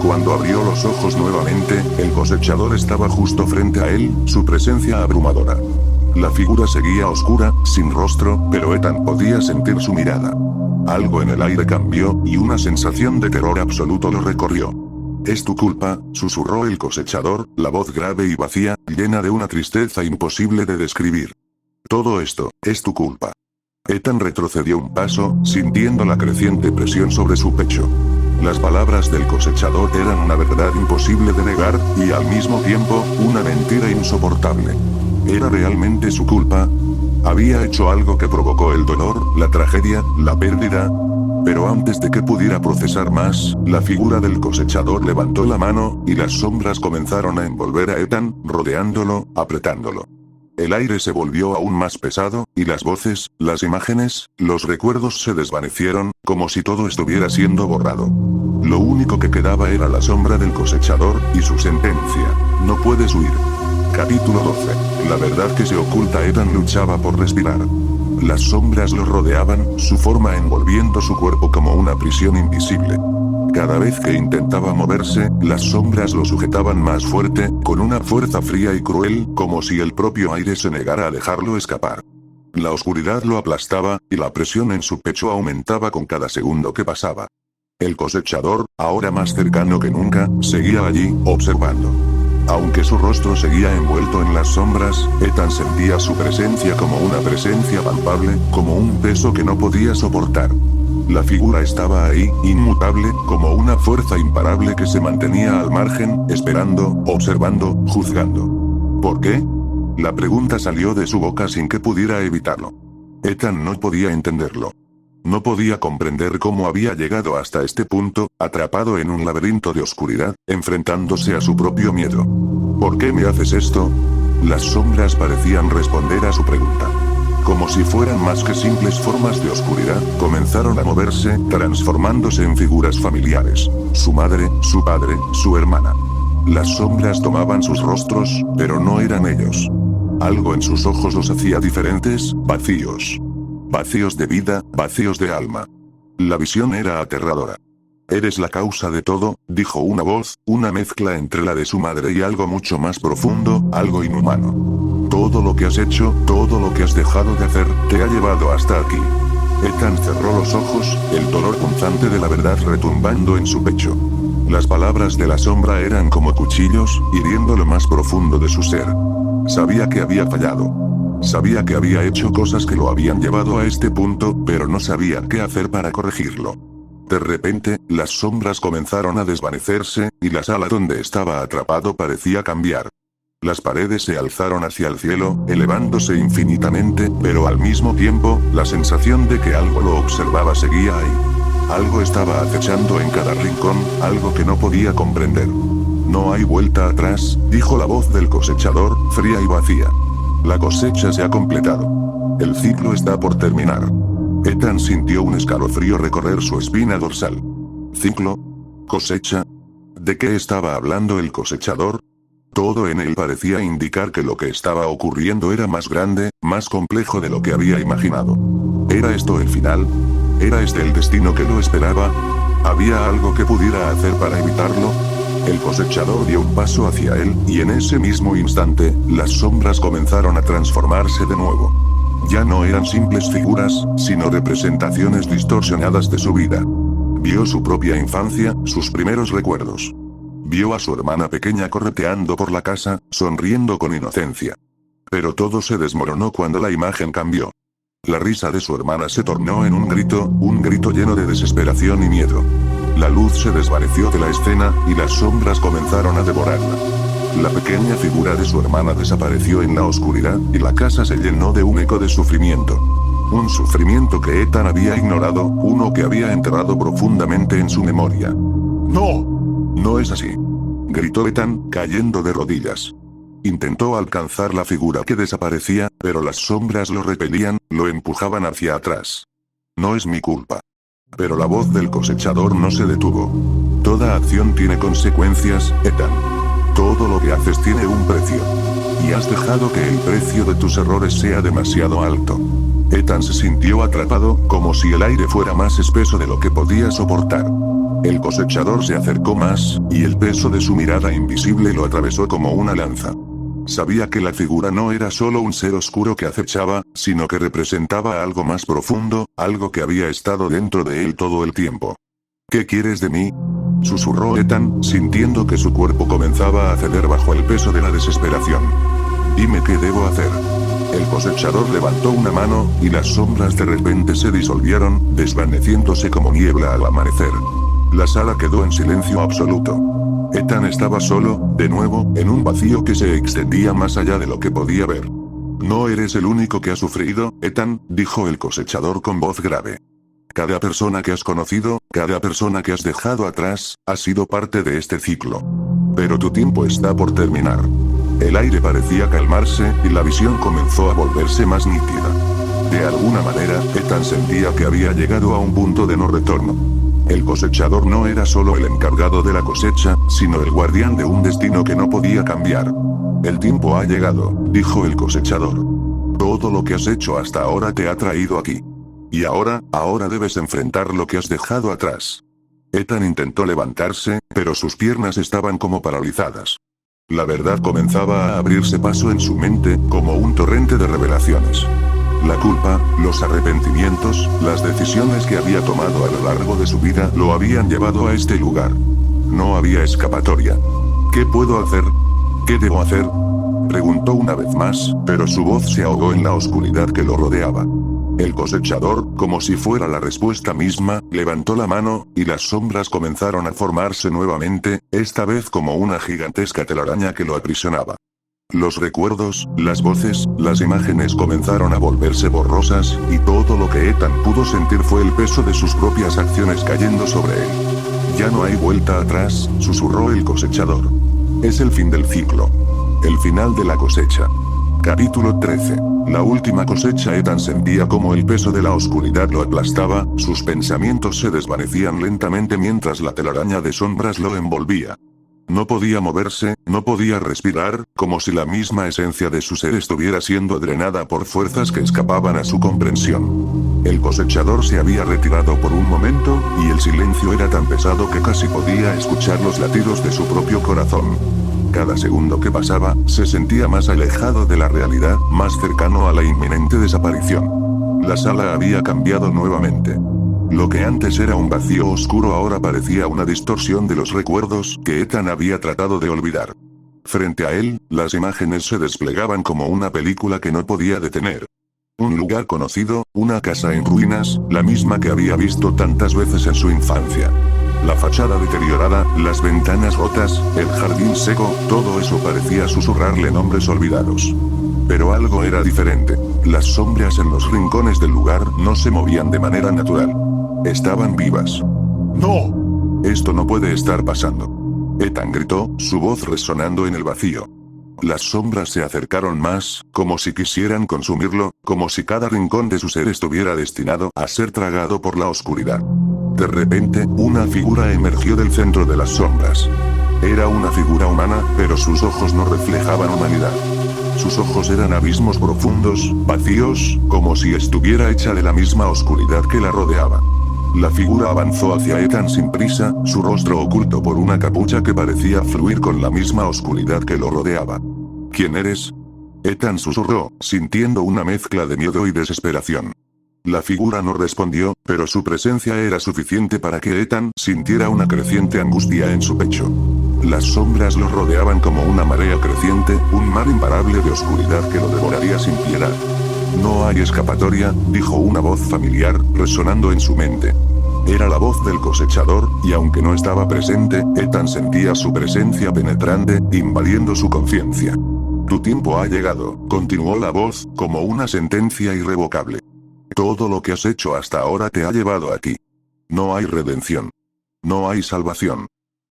A: Cuando abrió los ojos nuevamente, el cosechador estaba justo frente a él, su presencia abrumadora. La figura seguía oscura, sin rostro, pero Ethan podía sentir su mirada. Algo en el aire cambió, y una sensación de terror absoluto lo recorrió. «Es tu culpa», susurró el cosechador, la voz grave y vacía, llena de una tristeza imposible de describir. «Todo esto, es tu culpa». Ethan retrocedió un paso, sintiendo la creciente presión sobre su pecho. Las palabras del cosechador eran una verdad imposible de negar, y al mismo tiempo, una mentira insoportable. ¿Era realmente su culpa? ¿Había hecho algo que provocó el dolor, la tragedia, la pérdida? Pero antes de que pudiera procesar más, la figura del cosechador levantó la mano, y las sombras comenzaron a envolver a Ethan, rodeándolo, apretándolo. El aire se volvió aún más pesado, y las voces, las imágenes, los recuerdos se desvanecieron, como si todo estuviera siendo borrado. Lo único que quedaba era la sombra del cosechador, y su sentencia: no puedes huir. Capítulo 12. La verdad que se oculta. Ethan luchaba por respirar. Las sombras lo rodeaban, su forma envolviendo su cuerpo como una prisión invisible. Cada vez que intentaba moverse, las sombras lo sujetaban más fuerte, con una fuerza fría y cruel, como si el propio aire se negara a dejarlo escapar. La oscuridad lo aplastaba, y la presión en su pecho aumentaba con cada segundo que pasaba. El cosechador, ahora más cercano que nunca, seguía allí, observando. Aunque su rostro seguía envuelto en las sombras, Ethan sentía su presencia como una presencia palpable, como un peso que no podía soportar. La figura estaba ahí, inmutable, como una fuerza imparable que se mantenía al margen, esperando, observando, juzgando. ¿Por qué? La pregunta salió de su boca sin que pudiera evitarlo. Ethan no podía entenderlo. No podía comprender cómo había llegado hasta este punto, atrapado en un laberinto de oscuridad, enfrentándose a su propio miedo. ¿Por qué me haces esto? Las sombras parecían responder a su pregunta. Como si fueran más que simples formas de oscuridad, comenzaron a moverse, transformándose en figuras familiares. Su madre, su padre, su hermana. Las sombras tomaban sus rostros, pero no eran ellos. Algo en sus ojos los hacía diferentes, vacíos. Vacíos de vida, vacíos de alma. La visión era aterradora. Eres la causa de todo, dijo una voz, una mezcla entre la de su madre y algo mucho más profundo, algo inhumano. Todo lo que has hecho, todo lo que has dejado de hacer, te ha llevado hasta aquí. Ethan cerró los ojos, el dolor punzante de la verdad retumbando en su pecho. Las palabras de la sombra eran como cuchillos, hiriendo lo más profundo de su ser. Sabía que había fallado. Sabía que había hecho cosas que lo habían llevado a este punto, pero no sabía qué hacer para corregirlo. De repente, las sombras comenzaron a desvanecerse, y la sala donde estaba atrapado parecía cambiar. Las paredes se alzaron hacia el cielo, elevándose infinitamente, pero al mismo tiempo, la sensación de que algo lo observaba seguía ahí. Algo estaba acechando en cada rincón, algo que no podía comprender. No hay vuelta atrás, dijo la voz del cosechador, fría y vacía. La cosecha se ha completado. El ciclo está por terminar. Ethan sintió un escalofrío recorrer su espina dorsal. ¿Ciclo? ¿Cosecha? ¿De qué estaba hablando el cosechador? Todo en él parecía indicar que lo que estaba ocurriendo era más grande, más complejo de lo que había imaginado. ¿Era esto el final? ¿Era este el destino que lo esperaba? ¿Había algo que pudiera hacer para evitarlo? El cosechador dio un paso hacia él, y en ese mismo instante, las sombras comenzaron a transformarse de nuevo. Ya no eran simples figuras, sino representaciones distorsionadas de su vida. Vio su propia infancia, sus primeros recuerdos. Vio a su hermana pequeña correteando por la casa, sonriendo con inocencia. Pero todo se desmoronó cuando la imagen cambió. La risa de su hermana se tornó en un grito lleno de desesperación y miedo. La luz se desvaneció de la escena, y las sombras comenzaron a devorarla. La pequeña figura de su hermana desapareció en la oscuridad, y la casa se llenó de un eco de sufrimiento. Un sufrimiento que Ethan había ignorado, uno que había enterrado profundamente en su memoria. ¡No! No es así. Gritó Ethan, cayendo de rodillas. Intentó alcanzar la figura que desaparecía, pero las sombras lo repelían, lo empujaban hacia atrás. No es mi culpa. Pero la voz del cosechador no se detuvo. Toda acción tiene consecuencias, Ethan. Todo lo que haces tiene un precio. Y has dejado que el precio de tus errores sea demasiado alto. Ethan se sintió atrapado, como si el aire fuera más espeso de lo que podía soportar. El cosechador se acercó más, y el peso de su mirada invisible lo atravesó como una lanza. Sabía que la figura no era solo un ser oscuro que acechaba, sino que representaba algo más profundo, algo que había estado dentro de él todo el tiempo. ¿Qué quieres de mí?, susurró Ethan, sintiendo que su cuerpo comenzaba a ceder bajo el peso de la desesperación. Dime qué debo hacer. El cosechador levantó una mano, y las sombras de repente se disolvieron, desvaneciéndose como niebla al amanecer. La sala quedó en silencio absoluto. Ethan estaba solo, de nuevo, en un vacío que se extendía más allá de lo que podía ver. No eres el único que ha sufrido, Ethan, dijo el cosechador con voz grave. Cada persona que has conocido, cada persona que has dejado atrás, ha sido parte de este ciclo. Pero tu tiempo está por terminar. El aire parecía calmarse, y la visión comenzó a volverse más nítida. De alguna manera, Ethan sentía que había llegado a un punto de no retorno. El cosechador no era solo el encargado de la cosecha, sino el guardián de un destino que no podía cambiar. El tiempo ha llegado, dijo el cosechador. Todo lo que has hecho hasta ahora te ha traído aquí. Y ahora debes enfrentar lo que has dejado atrás. Ethan intentó levantarse, pero sus piernas estaban como paralizadas. La verdad comenzaba a abrirse paso en su mente, como un torrente de revelaciones. La culpa, los arrepentimientos, las decisiones que había tomado a lo largo de su vida lo habían llevado a este lugar. No había escapatoria. ¿Qué puedo hacer? ¿Qué debo hacer? Preguntó una vez más, pero su voz se ahogó en la oscuridad que lo rodeaba. El cosechador, como si fuera la respuesta misma, levantó la mano, y las sombras comenzaron a formarse nuevamente, esta vez como una gigantesca telaraña que lo aprisionaba. Los recuerdos, las voces, las imágenes comenzaron a volverse borrosas, y todo lo que Ethan pudo sentir fue el peso de sus propias acciones cayendo sobre él. Ya no hay vuelta atrás, susurró el cosechador. Es el fin del ciclo. El final de la cosecha. Capítulo 13. La última cosecha. Ethan sentía como el peso de la oscuridad lo aplastaba, sus pensamientos se desvanecían lentamente mientras la telaraña de sombras lo envolvía. No podía moverse, no podía respirar, como si la misma esencia de su ser estuviera siendo drenada por fuerzas que escapaban a su comprensión. El cosechador se había retirado por un momento, y el silencio era tan pesado que casi podía escuchar los latidos de su propio corazón. Cada segundo que pasaba, se sentía más alejado de la realidad, más cercano a la inminente desaparición. La sala había cambiado nuevamente. Lo que antes era un vacío oscuro ahora parecía una distorsión de los recuerdos que Ethan había tratado de olvidar. Frente a él, las imágenes se desplegaban como una película que no podía detener. Un lugar conocido, una casa en ruinas, la misma que había visto tantas veces en su infancia. La fachada deteriorada, las ventanas rotas, el jardín seco, todo eso parecía susurrarle nombres olvidados. Pero algo era diferente. Las sombras en los rincones del lugar no se movían de manera natural. Estaban vivas. ¡No! Esto no puede estar pasando. Ethan gritó, su voz resonando en el vacío. Las sombras se acercaron más, como si quisieran consumirlo, como si cada rincón de su ser estuviera destinado a ser tragado por la oscuridad. De repente, una figura emergió del centro de las sombras. Era una figura humana, pero sus ojos no reflejaban humanidad. Sus ojos eran abismos profundos, vacíos, como si estuviera hecha de la misma oscuridad que la rodeaba. La figura avanzó hacia Ethan sin prisa, su rostro oculto por una capucha que parecía fluir con la misma oscuridad que lo rodeaba. ¿Quién eres? Ethan susurró, sintiendo una mezcla de miedo y desesperación. La figura no respondió, pero su presencia era suficiente para que Ethan sintiera una creciente angustia en su pecho. Las sombras lo rodeaban como una marea creciente, un mar imparable de oscuridad que lo devoraría sin piedad. No hay escapatoria, dijo una voz familiar, resonando en su mente. Era la voz del cosechador, y aunque no estaba presente, Ethan sentía su presencia penetrante, invadiendo su conciencia. Tu tiempo ha llegado, continuó la voz, como una sentencia irrevocable. Todo lo que has hecho hasta ahora te ha llevado aquí. No hay redención. No hay salvación.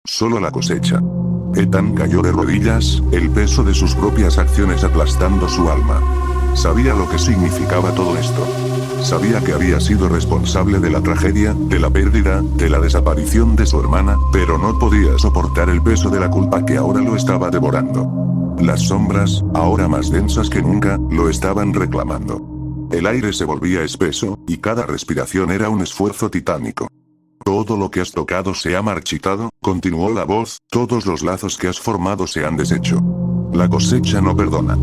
A: Solo la cosecha. Ethan cayó de rodillas, el peso de sus propias acciones aplastando su alma. Sabía lo que significaba todo esto. Sabía que había sido responsable de la tragedia, de la pérdida, de la desaparición de su hermana, pero no podía soportar el peso de la culpa que ahora lo estaba devorando. Las sombras, ahora más densas que nunca, lo estaban reclamando. El aire se volvía espeso, y cada respiración era un esfuerzo titánico. Todo lo que has tocado se ha marchitado, continuó la voz, todos los lazos que has formado se han deshecho. La cosecha no perdona.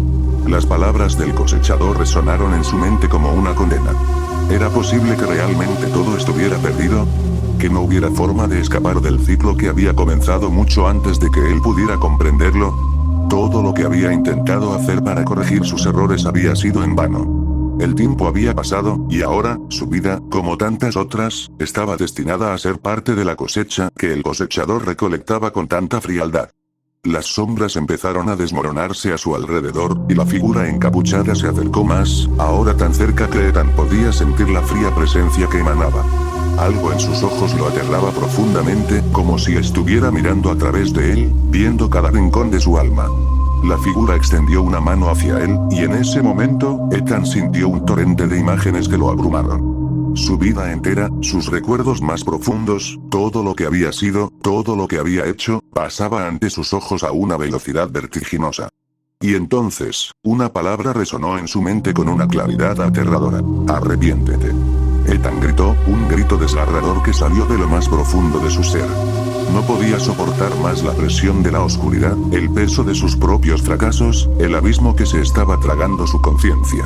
A: Las palabras del cosechador resonaron en su mente como una condena. ¿Era posible que realmente todo estuviera perdido? ¿Que no hubiera forma de escapar del ciclo que había comenzado mucho antes de que él pudiera comprenderlo? Todo lo que había intentado hacer para corregir sus errores había sido en vano. El tiempo había pasado, y ahora, su vida, como tantas otras, estaba destinada a ser parte de la cosecha que el cosechador recolectaba con tanta frialdad. Las sombras empezaron a desmoronarse a su alrededor, y la figura encapuchada se acercó más, ahora tan cerca que Ethan podía sentir la fría presencia que emanaba. Algo en sus ojos lo aterraba profundamente, como si estuviera mirando a través de él, viendo cada rincón de su alma. La figura extendió una mano hacia él, y en ese momento, Ethan sintió un torrente de imágenes que lo abrumaron. Su vida entera, sus recuerdos más profundos, todo lo que había sido, todo lo que había hecho, pasaba ante sus ojos a una velocidad vertiginosa. Y entonces, una palabra resonó en su mente con una claridad aterradora. Arrepiéntete. Ethan gritó, un grito desgarrador que salió de lo más profundo de su ser. No podía soportar más la presión de la oscuridad, el peso de sus propios fracasos, el abismo que se estaba tragando su conciencia.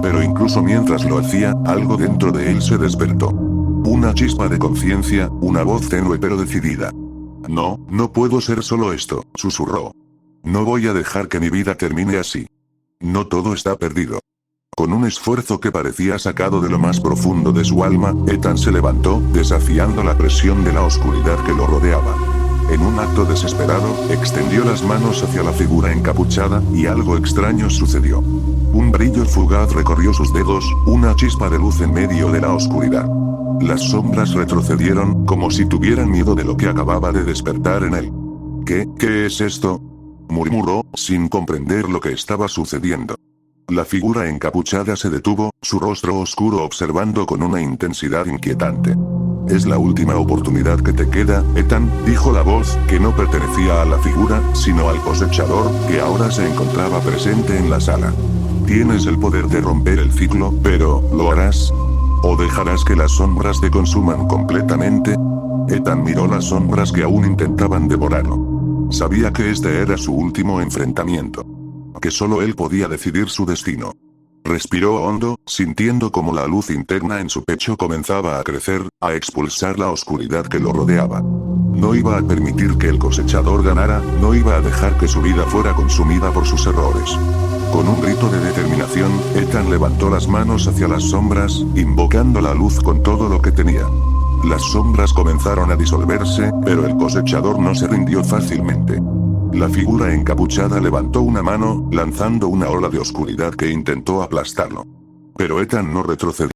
A: Pero incluso mientras lo hacía, algo dentro de él se despertó. Una chispa de conciencia, una voz tenue pero decidida. No, no puedo ser solo esto, susurró. No voy a dejar que mi vida termine así. No todo está perdido. Con un esfuerzo que parecía sacado de lo más profundo de su alma, Ethan se levantó, desafiando la presión de la oscuridad que lo rodeaba. En un acto desesperado, extendió las manos hacia la figura encapuchada, y algo extraño sucedió. Un brillo fugaz recorrió sus dedos, una chispa de luz en medio de la oscuridad. Las sombras retrocedieron, como si tuvieran miedo de lo que acababa de despertar en él. ¿Qué es esto?, murmuró, sin comprender lo que estaba sucediendo. La figura encapuchada se detuvo, su rostro oscuro observando con una intensidad inquietante. Es la última oportunidad que te queda, Ethan, dijo la voz, que no pertenecía a la figura, sino al cosechador, que ahora se encontraba presente en la sala. Tienes el poder de romper el ciclo, pero, ¿lo harás? ¿O dejarás que las sombras te consuman completamente? Ethan miró las sombras que aún intentaban devorarlo. Sabía que este era su último enfrentamiento. Que solo él podía decidir su destino. Respiró hondo, sintiendo como la luz interna en su pecho comenzaba a crecer, a expulsar la oscuridad que lo rodeaba. No iba a permitir que el cosechador ganara, no iba a dejar que su vida fuera consumida por sus errores. Con un grito de determinación, Ethan levantó las manos hacia las sombras, invocando la luz con todo lo que tenía. Las sombras comenzaron a disolverse, pero el cosechador no se rindió fácilmente. La figura encapuchada levantó una mano, lanzando una ola de oscuridad que intentó aplastarlo. Pero Ethan no retrocedió.